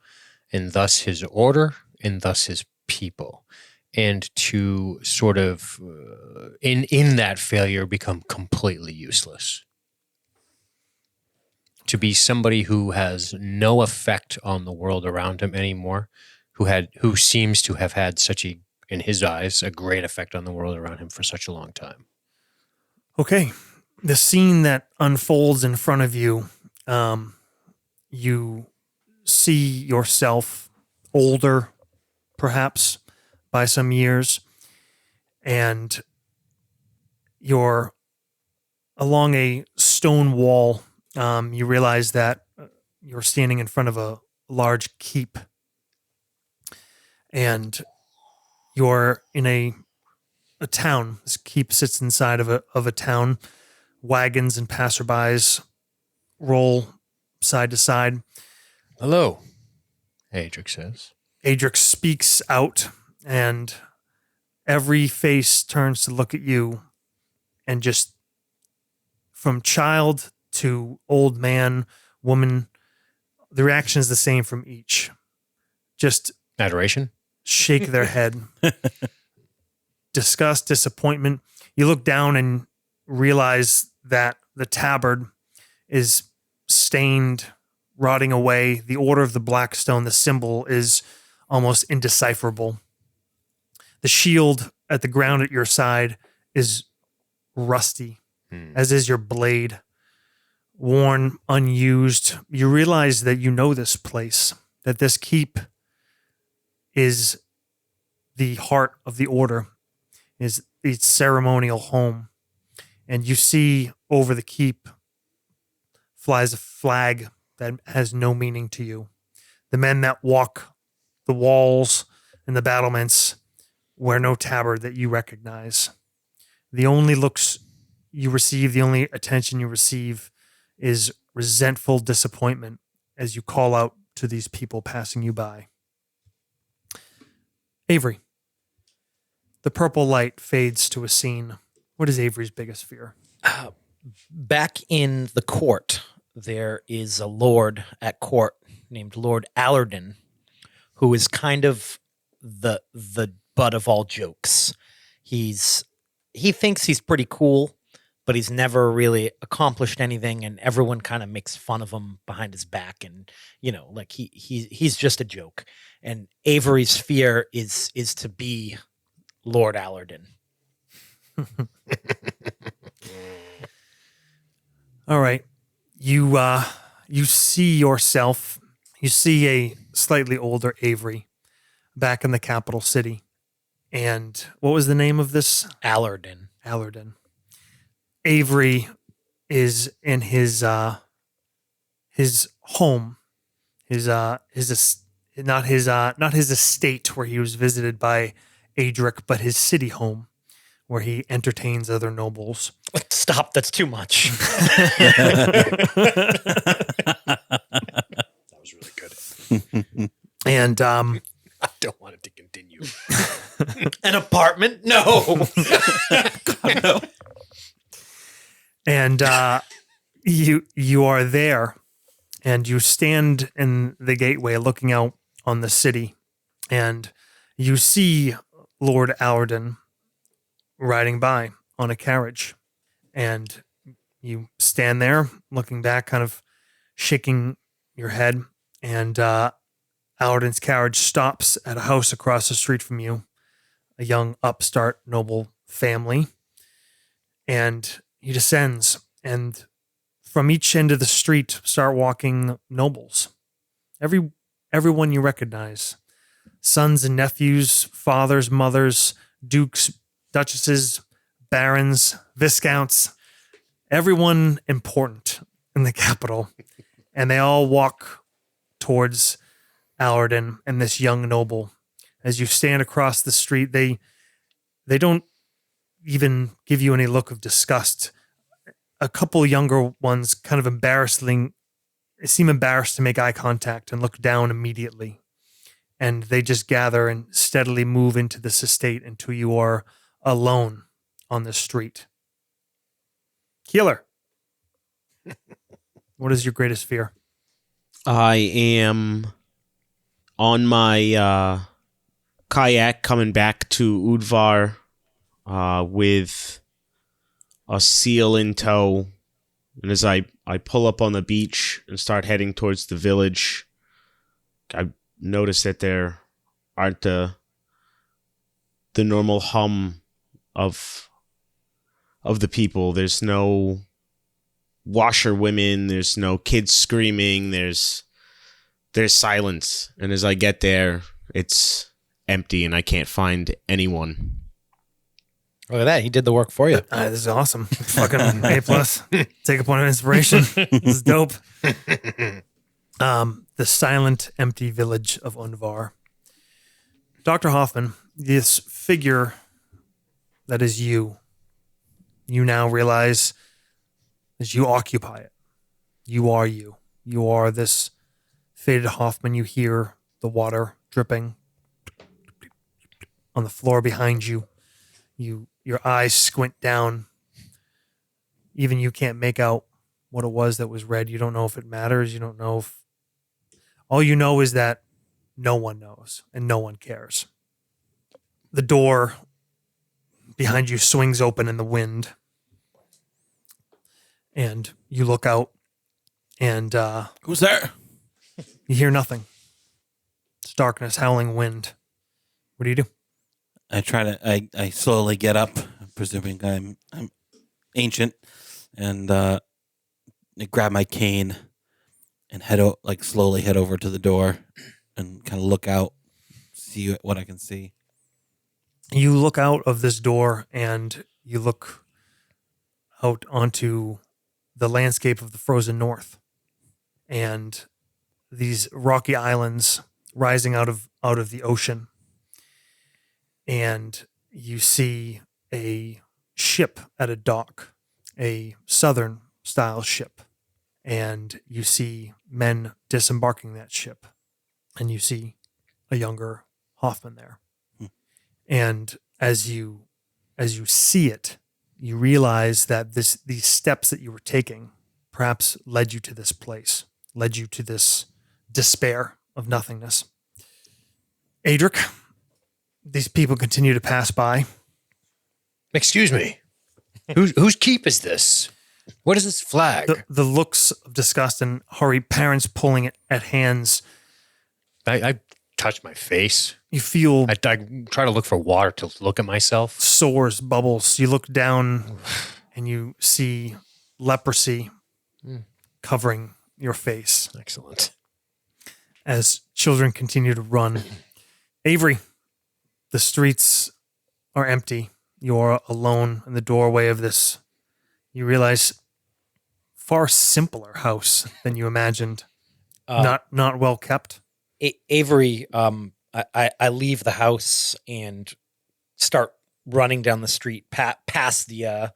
[SPEAKER 4] and thus his order, and thus his people, and to sort of, in that failure, become completely useless. To be somebody who has no effect on the world around him anymore, who seems to have had in his eyes, a great effect on the world around him for such a long time.
[SPEAKER 3] Okay. The scene that unfolds in front of you, you see yourself older, perhaps, by some years, and you're along a stone wall. You realize that you're standing in front of a large keep, and you're in a town. This keep sits inside of a town. Wagons and passerbys roll side to side.
[SPEAKER 4] Hello, Adric says.
[SPEAKER 3] Adric speaks out, and every face turns to look at you, and just from child to old man, woman, the reaction is the same from each. Just
[SPEAKER 4] adoration,
[SPEAKER 3] shake their head. Disgust, disappointment. You look down and realize that the tabard is stained, rotting away. The Order of the Black Stone, the symbol, is almost indecipherable. The shield at the ground at your side is rusty, as is your blade. Worn, unused. You realize that you know this place, that this keep is the heart of the order, is its ceremonial home. And you see over the keep flies a flag that has no meaning to you. The men that walk the walls and the battlements wear no tabard that you recognize. The only looks you receive, the only attention you receive is resentful disappointment as you call out to these people passing you by. Avery. The purple light fades to a scene. What is Avery's biggest fear?
[SPEAKER 6] Back in the court, there is a lord at court named Lord Allerden, who is kind of the butt of all jokes. He thinks he's pretty cool, but he's never really accomplished anything, and everyone kind of makes fun of him behind his back, and like he's just a joke. And Avery's fear is to be Lord Allerden.
[SPEAKER 3] All right. You see yourself. You see a slightly older Avery back in the capital city. And what was the name of this?
[SPEAKER 6] Allerden.
[SPEAKER 3] Avery is in his home. Not his estate where he was visited by Adric, but his city home, where he entertains other nobles.
[SPEAKER 6] Stop, that's too much.
[SPEAKER 4] That was really good.
[SPEAKER 3] And
[SPEAKER 4] I don't want it to continue. you.
[SPEAKER 6] An apartment? No.
[SPEAKER 3] And you are there, and you stand in the gateway looking out on the city, and you see Lord Allerton riding by on a carriage, and you stand there looking back, kind of shaking your head, and Allerton's carriage stops at a house across the street from you, a young upstart noble family, and he descends, and from each end of the street start walking nobles. Everyone you recognize. Sons and nephews, fathers, mothers, dukes, duchesses, barons, viscounts, everyone important in the capital. And they all walk towards Allerton and this young noble. As you stand across the street, they don't even give you any look of disgust. A couple younger ones kind of seem embarrassed to make eye contact and look down immediately. And they just gather and steadily move into this estate until you are alone on the street. Keeler, what is your greatest fear?
[SPEAKER 7] I am on my kayak coming back to Udvar with a seal in tow. And as I pull up on the beach and start heading towards the village, I notice that there aren't the normal hum of the people. There's no washerwomen, there's no kids screaming, there's silence. And as I get there, it's empty and I can't find anyone.
[SPEAKER 6] Look at that. He did the work for you.
[SPEAKER 3] This is awesome. Fucking A+. Take a point of inspiration. This is dope. The silent, empty village of Undvar. Dr. Hoffman, this figure that is you now realize as you occupy it. You are you. You are this faded Hoffman. You hear the water dripping on the floor behind you. Your eyes squint down. Even you can't make out what it was that was read. You don't know if it matters. You don't know if... All you know is that no one knows and no one cares. The door behind you swings open in the wind. And you look out and...
[SPEAKER 5] Who's there?
[SPEAKER 3] You hear nothing. It's darkness, howling wind. What do you do?
[SPEAKER 5] I slowly get up, presuming I'm ancient, and I grab my cane and slowly head over to the door and kind of look out, see what I can see.
[SPEAKER 3] You look out of this door and you look out onto the landscape of the frozen north and these rocky islands rising out of the ocean. And you see a ship at a dock, a southern style ship. And you see men disembarking that ship. And you see a younger Hoffman there. And as you see it, you realize that these steps that you were taking perhaps led you to this place, led you to this despair of nothingness. Adric, these people continue to pass by.
[SPEAKER 4] Excuse me. Whose keep is this? What is this flag?
[SPEAKER 3] The looks of disgust and hurry, parents pulling at hands.
[SPEAKER 4] I touch my face.
[SPEAKER 3] You feel
[SPEAKER 4] I try to look for water to look at myself.
[SPEAKER 3] sores, bubbles. You look down and you see leprosy covering your face
[SPEAKER 4] Excellent.
[SPEAKER 3] as children continue to run. Avery, the streets are empty. You're alone in the doorway of this, you realize, far simpler house than you imagined. Not well kept.
[SPEAKER 6] Avery, I leave the house and start running down the street past the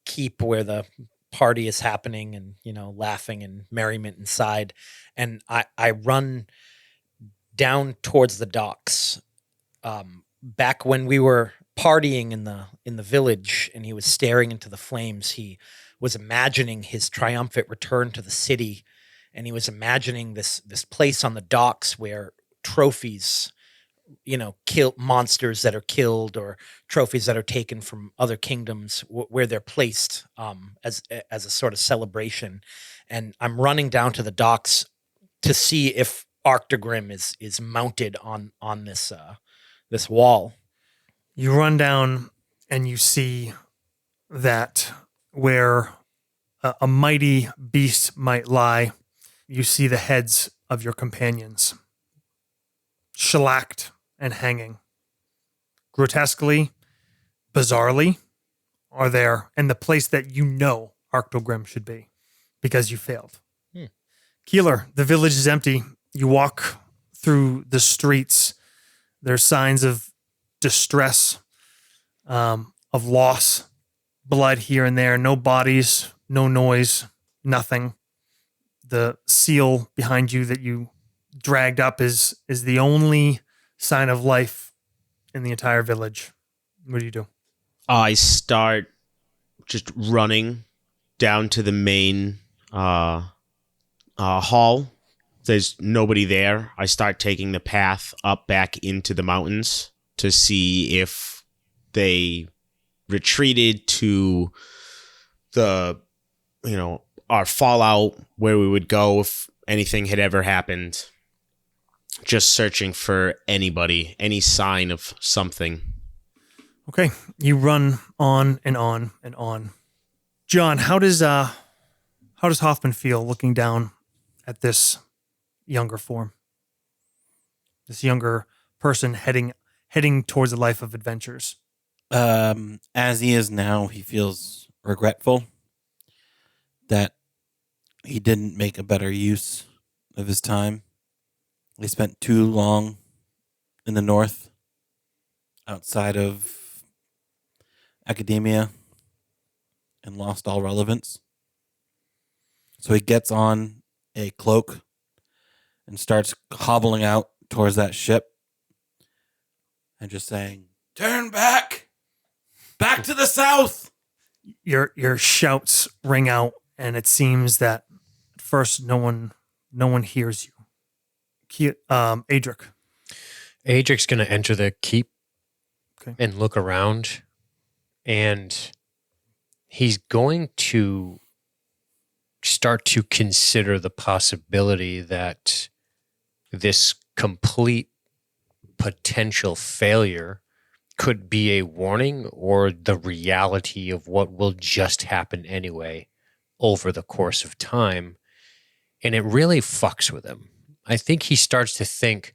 [SPEAKER 6] keep where the party is happening and, laughing and merriment inside. And I run down towards the docks back when we were partying in the village and he was staring into the flames, he was imagining his triumphant return to the city, and he was imagining this place on the docks where trophies, kill monsters that are killed or trophies that are taken from other kingdoms, where they're placed as a sort of celebration. And I'm running down to the docks to see if Arctogrim is mounted on this wall.
[SPEAKER 3] You run down and you see that where a mighty beast might lie, you see the heads of your companions shellacked and hanging. Grotesquely, bizarrely, are there in the place that Arctogrim should be because you failed. Keeler, the village is empty. You walk through the streets. There's signs of distress, of loss, blood here and there, no bodies, no noise, nothing. The seal behind you that you dragged up is the only sign of life in the entire village. What do you do?
[SPEAKER 7] I start just running down to the main hall. There's nobody there. I start taking the path up back into the mountains to see if they retreated to the, our fallout, where we would go if anything had ever happened. Just searching for anybody, any sign of something.
[SPEAKER 3] Okay, you run on and on and on. John, how does Hoffman feel looking down at this younger form? This younger person heading towards a life of adventures.
[SPEAKER 5] As he is now, he feels regretful that he didn't make a better use of his time. He spent too long in the north, outside of academia, and lost all relevance. So he gets on a cloak and starts hobbling out towards that ship and just saying, "Turn back! Back to the south!"
[SPEAKER 3] Your shouts ring out, and it seems that at first no one hears you. Adric.
[SPEAKER 4] Adric's going to enter the keep and look around, and he's going to start to consider the possibility that this complete potential failure could be a warning or the reality of what will just happen anyway over the course of time. And it really fucks with him. I think he starts to think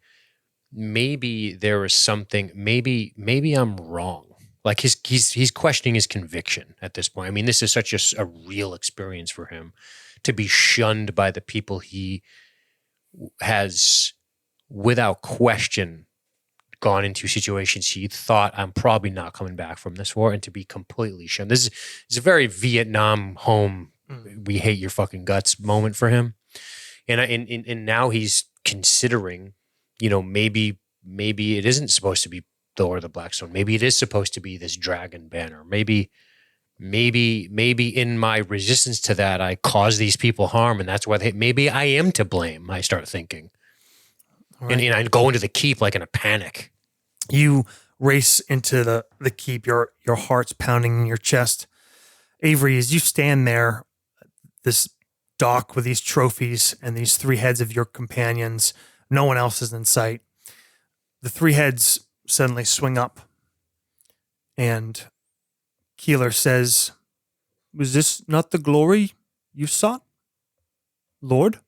[SPEAKER 4] maybe there is something, maybe I'm wrong. Like he's questioning his conviction at this point. I mean, this is such a real experience for him to be shunned by the people he has, without question, gone into situations he thought, I'm probably not coming back from this war, and to be completely shunned. This is a very Vietnam home, we hate your fucking guts moment for him. And now he's considering, maybe it isn't supposed to be Thor the Blackstone. Maybe it is supposed to be this dragon banner. Maybe in my resistance to that, I caused these people harm, and that's why maybe I am to blame. I start thinking, right. and I go into the keep like in a panic.
[SPEAKER 3] You race into the keep. Your heart's pounding in your chest. Avery, as you stand there, this dock with these trophies and these three heads of your companions, no one else is in sight. The three heads suddenly swing up, and Keeler says, "Was this not the glory you sought, Lord?"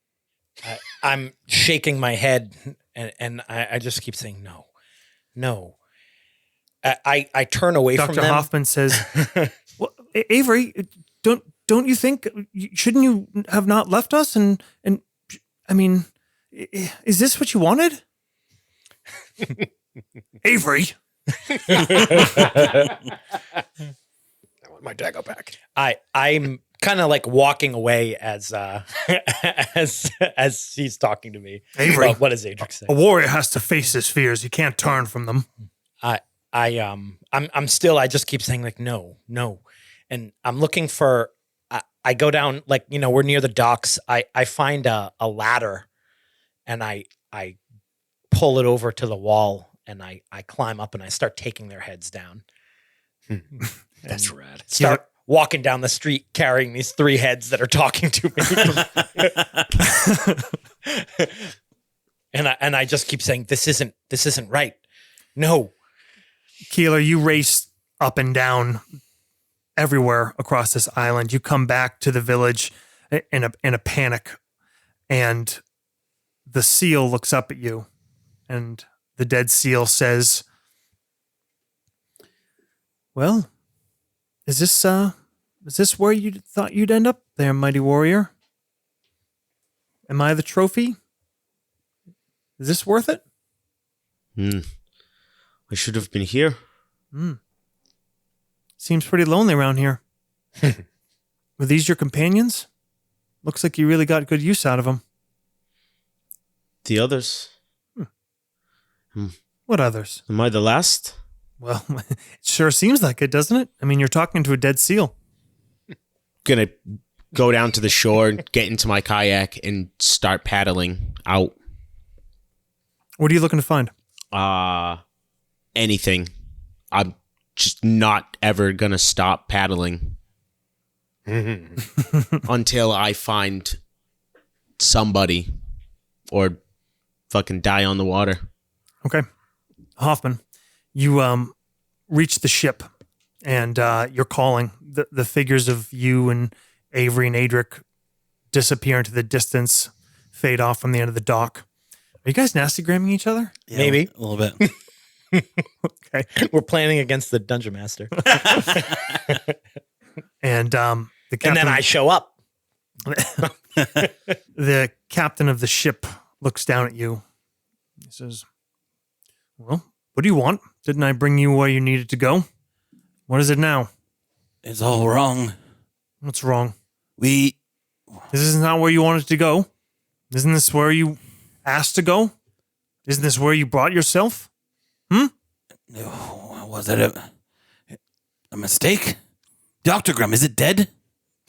[SPEAKER 6] I'm shaking my head, and I just keep saying no. I turn away from them.
[SPEAKER 3] Dr. Hoffman says, "Well, Avery, don't you think, shouldn't you have not left us? And I mean, is this what you wanted?" Avery.
[SPEAKER 4] I want my dagger back.
[SPEAKER 6] I'm kind of like walking away as he's talking to me.
[SPEAKER 3] Avery.
[SPEAKER 6] What does Adric say?
[SPEAKER 3] A warrior has to face his fears. You can't turn from them.
[SPEAKER 6] I just keep saying like, no. And I'm looking for, I go down, like, we're near the docks. I find a ladder and I pull it over to the wall and I climb up and I start taking their heads down.
[SPEAKER 4] That's rad.
[SPEAKER 6] Start walking down the street carrying these 3 heads that are talking to me. and I just keep saying, this isn't right. No.
[SPEAKER 3] Keeler, you race up and down everywhere across this island. You come back to the village in a panic, and the seal looks up at you, and the dead seal says, "Well, is this where you thought you'd end up there, mighty warrior? Am I the trophy? Is this worth it?"
[SPEAKER 7] I should have been here.
[SPEAKER 3] Seems pretty lonely around here. Were these your companions? Looks like you really got good use out of them.
[SPEAKER 7] The others.
[SPEAKER 3] What others?
[SPEAKER 7] Am I the last?
[SPEAKER 3] Well, it sure seems like it, doesn't it? I mean, you're talking to a dead seal.
[SPEAKER 7] Gonna go down to the shore, get into my kayak, and start paddling out.
[SPEAKER 3] What are you looking to find?
[SPEAKER 7] Anything. I'm just not ever gonna stop paddling until I find somebody or fucking die on the water.
[SPEAKER 3] Okay. Hoffman, you reach the ship and you're calling. The figures of you and Avery and Adric disappear into the distance, fade off from the end of the dock. Are you guys nasty-gramming each other?
[SPEAKER 5] Yeah,
[SPEAKER 6] Maybe.
[SPEAKER 5] a little bit.
[SPEAKER 3] Okay.
[SPEAKER 6] We're planning against the dungeon master.
[SPEAKER 3] And the captain,
[SPEAKER 6] And then I show up.
[SPEAKER 3] the captain of the ship looks down at you. He says, "Well, what do you want? Didn't I bring you where you needed to go? What is it now?"
[SPEAKER 5] It's all wrong.
[SPEAKER 3] What's wrong?
[SPEAKER 5] We
[SPEAKER 3] This is not where you wanted to go. Isn't this where you asked to go? Isn't this where you brought yourself?
[SPEAKER 5] was it a mistake? Dr. Grimm, is it dead?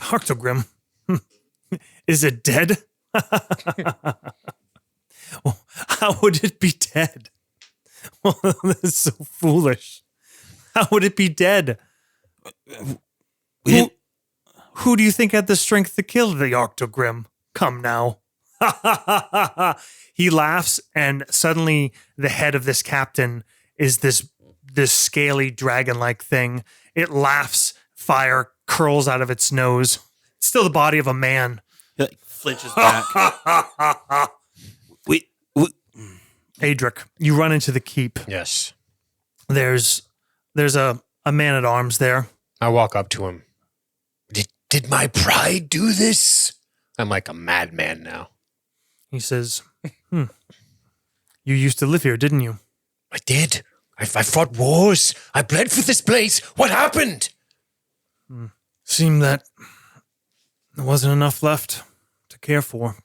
[SPEAKER 3] Octogrim. Is it dead? Well, how would it be dead? Well, that's so foolish. How would it be dead?
[SPEAKER 5] We didn't.
[SPEAKER 3] Who do you think had the strength to kill the Octogrim? Come now. He laughs, and suddenly the head of this captain is this scaly dragon-like thing. It laughs, fire curls out of its nose. It's still the body of a man.
[SPEAKER 5] He like flinches back. we
[SPEAKER 3] Adric, you run into the keep.
[SPEAKER 4] Yes.
[SPEAKER 3] There's a man-at-arms there.
[SPEAKER 4] I walk up to him. Did my pride do this? I'm like a madman now.
[SPEAKER 3] He says, You used to live here, didn't you?
[SPEAKER 4] I did. I fought wars. I bled for this place. What happened?
[SPEAKER 3] Seemed that there wasn't enough left to care for.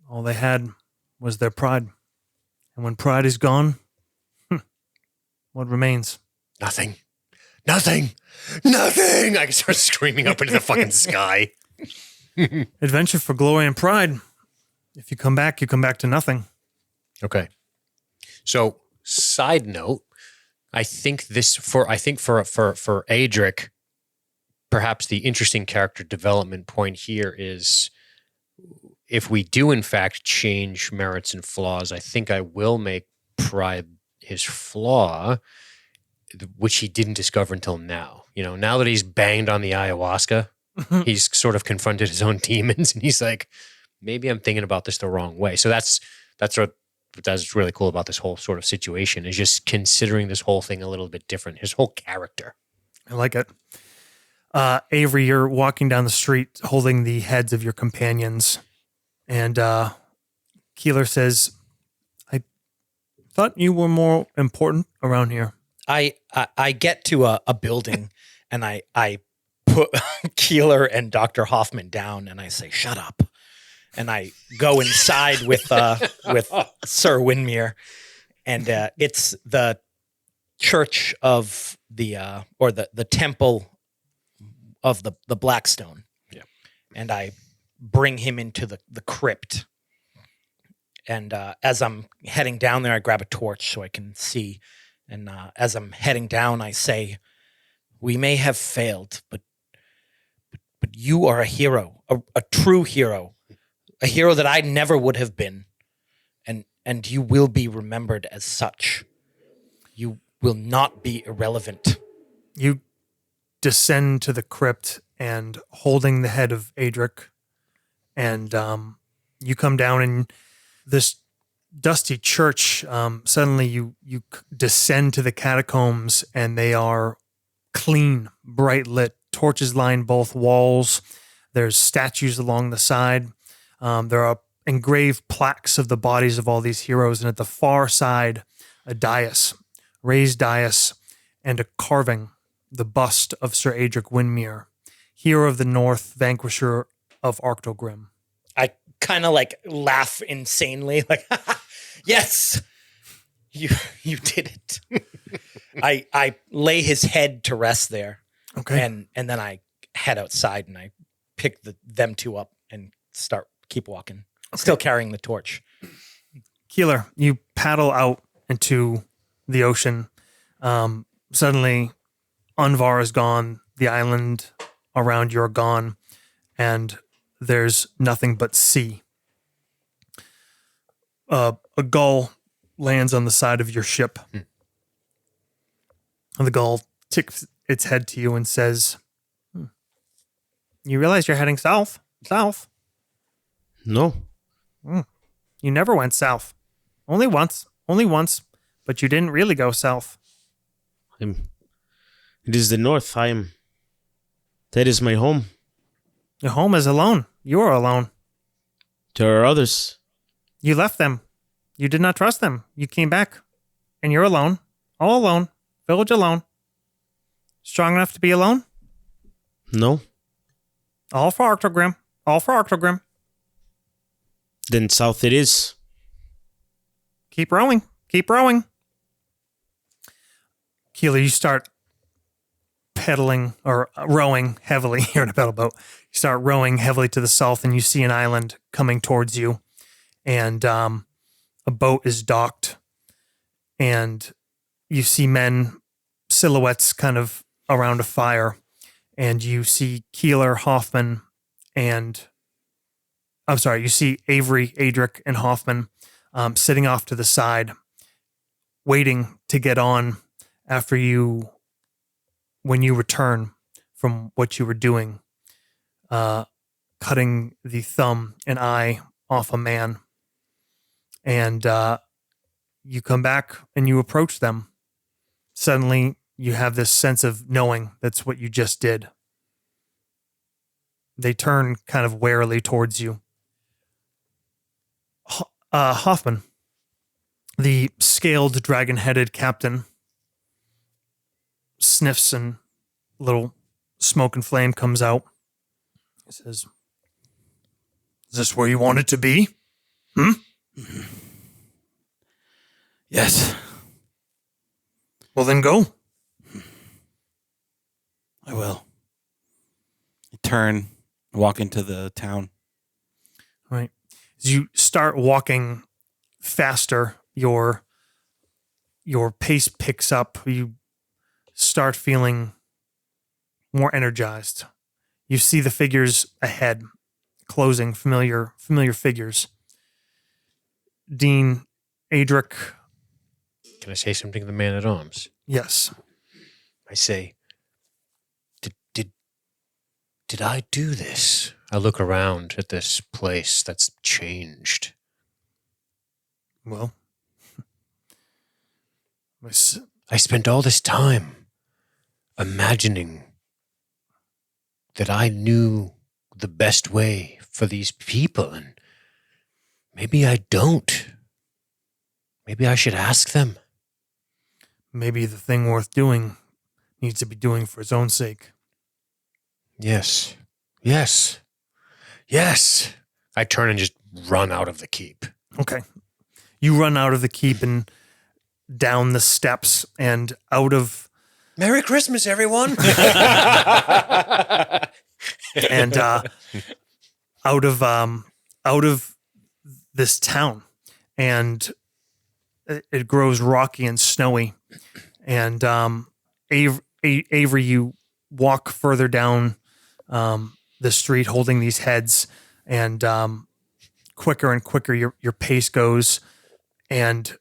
[SPEAKER 3] All they had was their pride. And when pride is gone, what remains?
[SPEAKER 4] Nothing. Nothing. Nothing. I can start screaming up into the fucking sky.
[SPEAKER 3] Adventure for glory and pride. If you come back to nothing.
[SPEAKER 4] Okay. So, side note, I think for Adric, perhaps the interesting character development point here is if we do in fact change merits and flaws, I think I will make pride his flaw, which he didn't discover until now. You know, now that he's banged on the ayahuasca, he's sort of confronted his own demons, and he's like, maybe I'm thinking about this the wrong way. So that's really cool about this whole sort of situation, is just considering this whole thing a little bit different. His whole character.
[SPEAKER 3] I like it. Avery, you're walking down the street holding the heads of your companions. And Keeler says, I thought you were more important around here.
[SPEAKER 6] I get to a building and I put Keeler and Dr. Hoffman down and I say, shut up. And I go inside with Sir Winmere. And it's the church of the or the temple of the Blackstone.
[SPEAKER 4] Yeah.
[SPEAKER 6] And I bring him into the crypt. And as I'm heading down there, I grab a torch so I can see. And as I'm heading down, I say, "We may have failed, but you are a hero, a true hero, a hero that I never would have been, and you will be remembered as such. You will not be irrelevant."
[SPEAKER 3] You descend to the crypt and holding the head of Adric, and you come down and this dusty church. Suddenly, you descend to the catacombs, and they are clean, bright lit. Torches line both walls. There's statues along the side. There are engraved plaques of the bodies of all these heroes, and at the far side, a dais, raised dais, and a carving, the bust of Sir Adric Windmere, hero of the North, vanquisher of Arctogrim.
[SPEAKER 6] I kind of like laugh insanely, like, yes, you did it. I lay his head to rest there.
[SPEAKER 3] Okay.
[SPEAKER 6] And then I head outside and I pick them two up and keep walking, still carrying the torch.
[SPEAKER 3] Keeler, you paddle out into the ocean. Suddenly, Unvar is gone. The island around you are gone, and there's nothing but sea. A gull lands on the side of your ship. And the gull ticks its head to you and says, "You realize you're heading south? South?
[SPEAKER 7] No.
[SPEAKER 3] You never went south. Only once, but you didn't really go south."
[SPEAKER 7] It is the north. That is my home.
[SPEAKER 3] Your home is alone. You are alone.
[SPEAKER 7] There are others.
[SPEAKER 3] You left them. You did not trust them. You came back. And you're alone. All alone. Village alone. Strong enough to be alone?
[SPEAKER 7] No.
[SPEAKER 3] All for Arctogrim. All for Arctogrim.
[SPEAKER 7] Then south it is.
[SPEAKER 3] Keep rowing. Keep rowing. Keeler, you start pedaling or rowing heavily. You're in a pedal boat. You start rowing heavily to the south, and you see an island coming towards you. And a boat is docked. And you see men, silhouettes kind of around a fire. And you see Keeler, Hoffman, and you see Avery, Adric, and Hoffman sitting off to the side, waiting to get on after when you return from what you were doing, cutting the thumb and eye off a man. And you come back and you approach them. Suddenly, you have this sense of knowing that's what you just did. They turn kind of warily towards you. Hoffman, the scaled, dragon-headed captain, sniffs and a little smoke and flame comes out. He says, "Is this where you want it to be?
[SPEAKER 5] Yes,
[SPEAKER 3] Well, then go."
[SPEAKER 5] I will. I turn, walk into the town.
[SPEAKER 3] Right. As you start walking faster, your pace picks up. You start feeling more energized. You see the figures ahead, closing, familiar figures. Dean, Adric,
[SPEAKER 4] Can I say something to the man at arms?
[SPEAKER 3] yes.
[SPEAKER 4] I say, did I do this? I look around at this place that's changed.
[SPEAKER 3] Well,
[SPEAKER 4] I spent all this time imagining that I knew the best way for these people, and maybe I don't. Maybe I should ask them.
[SPEAKER 3] maybe the thing worth doing needs to be doing for its own sake.
[SPEAKER 4] Yes. I turn and just run out of the keep.
[SPEAKER 3] Okay. You run out of the keep, and down the steps and out of
[SPEAKER 4] Merry Christmas, everyone.
[SPEAKER 3] and out of this town, and it grows rocky and snowy. And Avery, you walk further down the street, holding these heads, and quicker and quicker your pace goes, and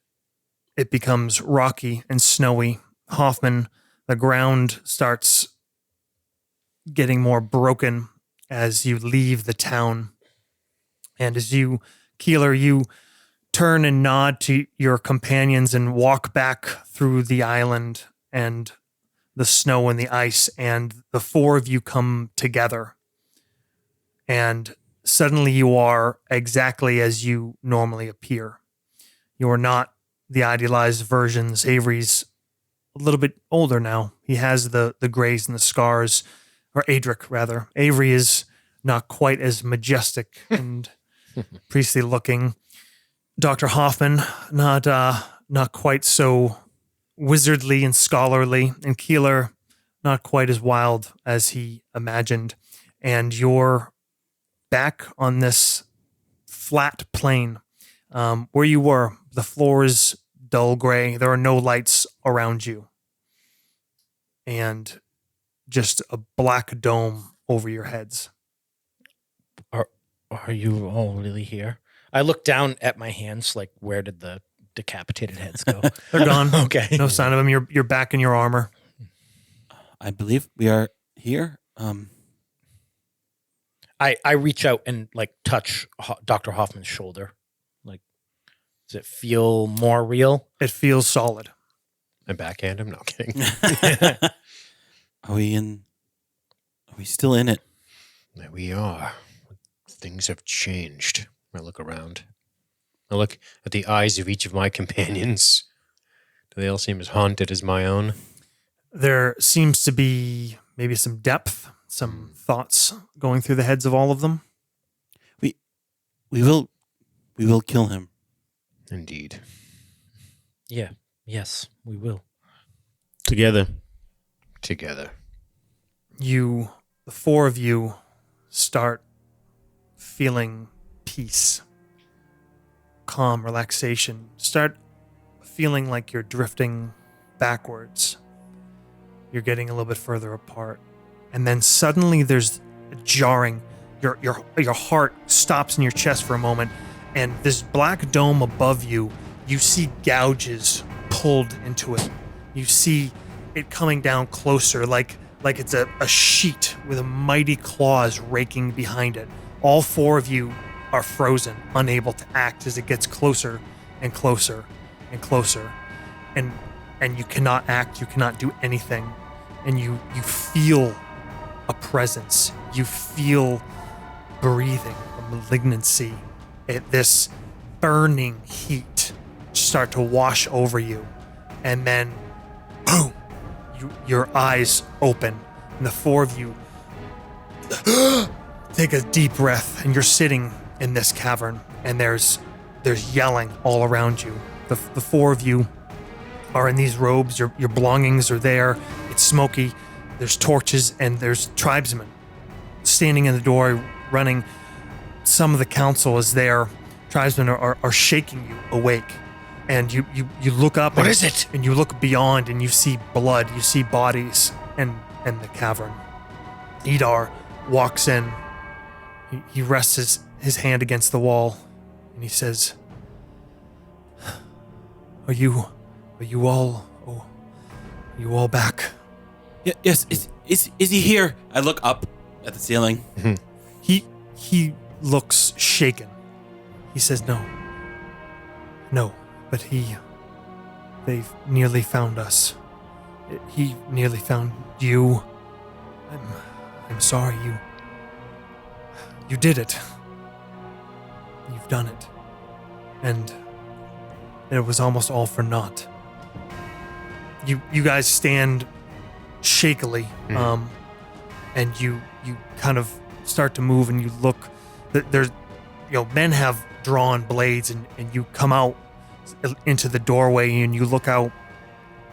[SPEAKER 3] it becomes rocky and snowy. Hoffman, the ground starts getting more broken as you leave the town. And as you, Keeler, you turn and nod to your companions and walk back through the island and the snow and the ice, and the four of you come together. And suddenly you are exactly as you normally appear. You are not the idealized versions. Avery's a little bit older now. He has the grays and the scars, or Adric rather. Avery is not quite as majestic and priestly looking. Dr. Hoffman, not quite so wizardly and scholarly, and Keeler, not quite as wild as he imagined. And you're back on this flat plain where you were. The floor is dull gray. There are no lights around you. And just a black dome over your heads.
[SPEAKER 6] Are you all really here? I look down at my hands, like, where did the decapitated heads go?
[SPEAKER 3] They're gone.
[SPEAKER 6] Okay.
[SPEAKER 3] No sign of them. You're back in your armor.
[SPEAKER 5] I believe we are here.
[SPEAKER 6] I reach out and like touch Dr. Hoffman's shoulder. Like, does it feel more real?
[SPEAKER 3] It feels solid.
[SPEAKER 4] I backhand him. No kidding.
[SPEAKER 5] Are we still in it?
[SPEAKER 4] There we are. Things have changed. I look around. I look at the eyes of each of my companions. Do they all seem as haunted as my own?
[SPEAKER 3] There seems to be maybe some depth, some thoughts going through the heads of all of them.
[SPEAKER 5] We will kill him.
[SPEAKER 4] Indeed.
[SPEAKER 6] Yeah. Yes, we will.
[SPEAKER 7] Together.
[SPEAKER 3] The four of you, start feeling peace, calm, relaxation. Start feeling like you're drifting backwards. You're getting a little bit further apart. And then suddenly there's a jarring. Your heart stops in your chest for a moment, and this black dome above you, you see gouges pulled into it. You see it coming down closer, like it's a sheet with a mighty claws raking behind it. All four of you are frozen, unable to act as it gets closer and closer and closer. And you cannot act, you cannot do anything. And you feel a presence. You feel breathing, a malignancy. This burning heat start to wash over you. And then, boom, your eyes open. And the four of you take a deep breath, and you're sitting in this cavern, and there's yelling all around you. The four of you are in these robes. Your belongings are there. It's smoky. There's torches, and there's tribesmen standing in the door, running. Some of the council is there. Tribesmen are shaking you awake, and you look up.
[SPEAKER 4] What is it?
[SPEAKER 3] And you look beyond, and you see blood. You see bodies in the cavern. Idar walks in. He rests his hand against the wall, and he says, Are you all back?
[SPEAKER 5] Yes. Is he here? I look up at the ceiling.
[SPEAKER 3] He looks shaken. He says, No, but they've nearly found us. He nearly found you. I'm sorry, you did it. You've done it. And it was almost all for naught. You guys stand shakily, and you kind of start to move, and you look. There's, men have drawn blades, and you come out into the doorway, and you look out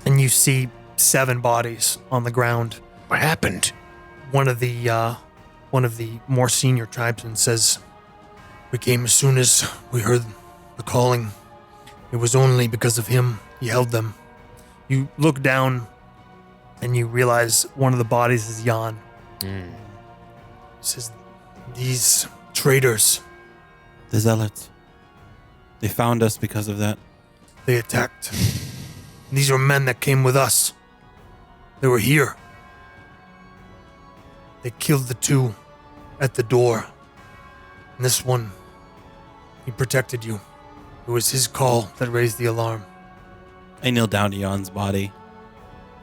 [SPEAKER 3] and you see 7 bodies on the ground.
[SPEAKER 4] What happened?
[SPEAKER 3] One of the more senior tribesmen says, "We came as soon as we heard the calling. It was only because of him. He held them." You look down and you realize one of the bodies is Jan. He says, "These traitors,
[SPEAKER 5] The zealots. They found us because of that.
[SPEAKER 3] they attacked. These are men that came with us. They were here. They killed the 2 at the door. And this one, he protected you. It was his call that raised the alarm."
[SPEAKER 5] I kneel down to Jan's body.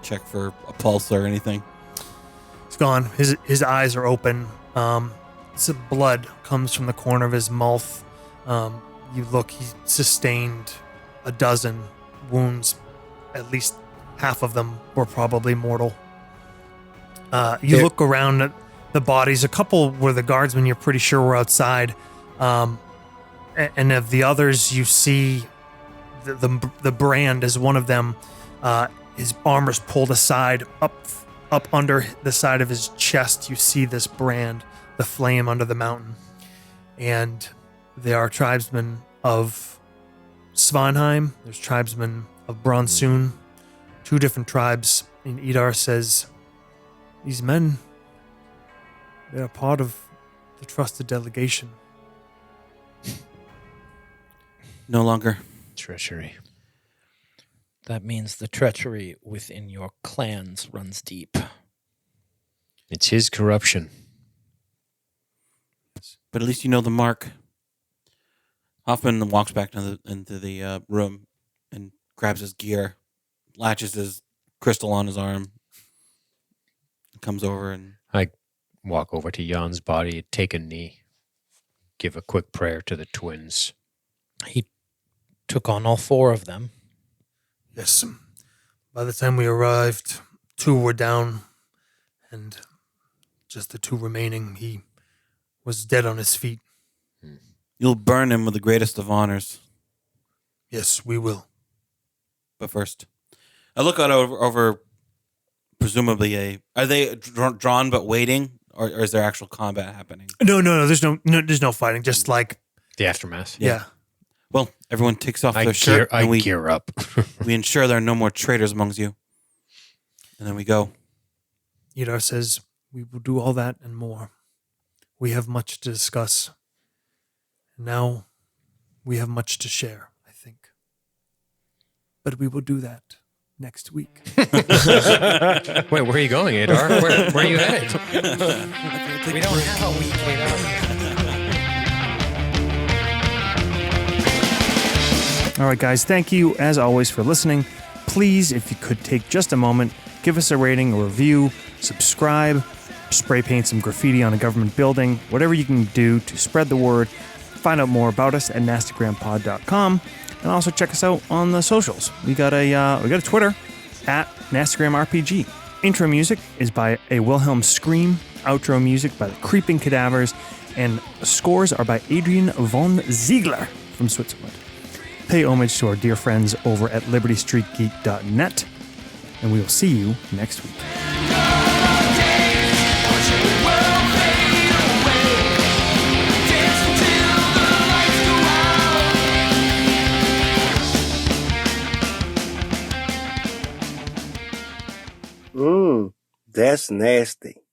[SPEAKER 5] Check for a pulse or anything.
[SPEAKER 3] He's gone. His eyes are open. Some blood comes from the corner of his mouth. You look, he's sustained a dozen wounds. At least half of them were probably mortal. You look around at the bodies. A couple were the guardsmen you're pretty sure were outside. And of the others, you see the brand as one of them. His armor's pulled aside. Up under the side of his chest, you see this brand, the flame under the mountain. And there are tribesmen of Svanheim. There's tribesmen of Bronsoon. 2 different tribes. And Idar says, "These men, they're part of the trusted delegation."
[SPEAKER 5] No longer.
[SPEAKER 4] Treachery.
[SPEAKER 6] That means the treachery within your clans runs deep.
[SPEAKER 4] It's his corruption.
[SPEAKER 5] But at least you know the mark. Hoffman walks back into the room and grabs his gear, latches his crystal on his arm, comes over and...
[SPEAKER 4] I walk over to Jan's body, take a knee, give a quick prayer to the twins.
[SPEAKER 6] He took on all 4 of them.
[SPEAKER 3] Yes. By the time we arrived, 2 were down, and just the 2 remaining, he was dead on his feet.
[SPEAKER 5] You'll burn him with the greatest of honors.
[SPEAKER 3] Yes, we will.
[SPEAKER 5] But first, I look out over presumably are they drawn but waiting, or is there actual combat happening?
[SPEAKER 3] No. There's no fighting. Just like
[SPEAKER 4] The aftermath.
[SPEAKER 3] yeah.
[SPEAKER 5] Well, everyone takes off
[SPEAKER 4] I
[SPEAKER 5] their shirt and we
[SPEAKER 4] gear up.
[SPEAKER 5] we ensure there are no more traitors amongst you. And then we go.
[SPEAKER 3] Idar says, "We will do all that and more. We have much to discuss. And now we have much to share, I think. But we will do that next week."
[SPEAKER 4] Wait, where are you going, Adar? Where are you headed?
[SPEAKER 6] We don't have a week,
[SPEAKER 3] All right, guys, thank you as always for listening. Please, if you could take just a moment, give us a rating, a review, subscribe, spray paint some graffiti on a government building, whatever you can do to spread the word. Find out more about us at nastygrampod.com, and also check us out on the socials. We got a Twitter at NastyGramRPG. Intro music is by a Wilhelm Scream, outro music by the Creeping Cadavers, and the scores are by Adrian von Ziegler from Switzerland. Pay homage to our dear friends over at libertystreetgeek.net, and we will see you next week.
[SPEAKER 8] That's nasty.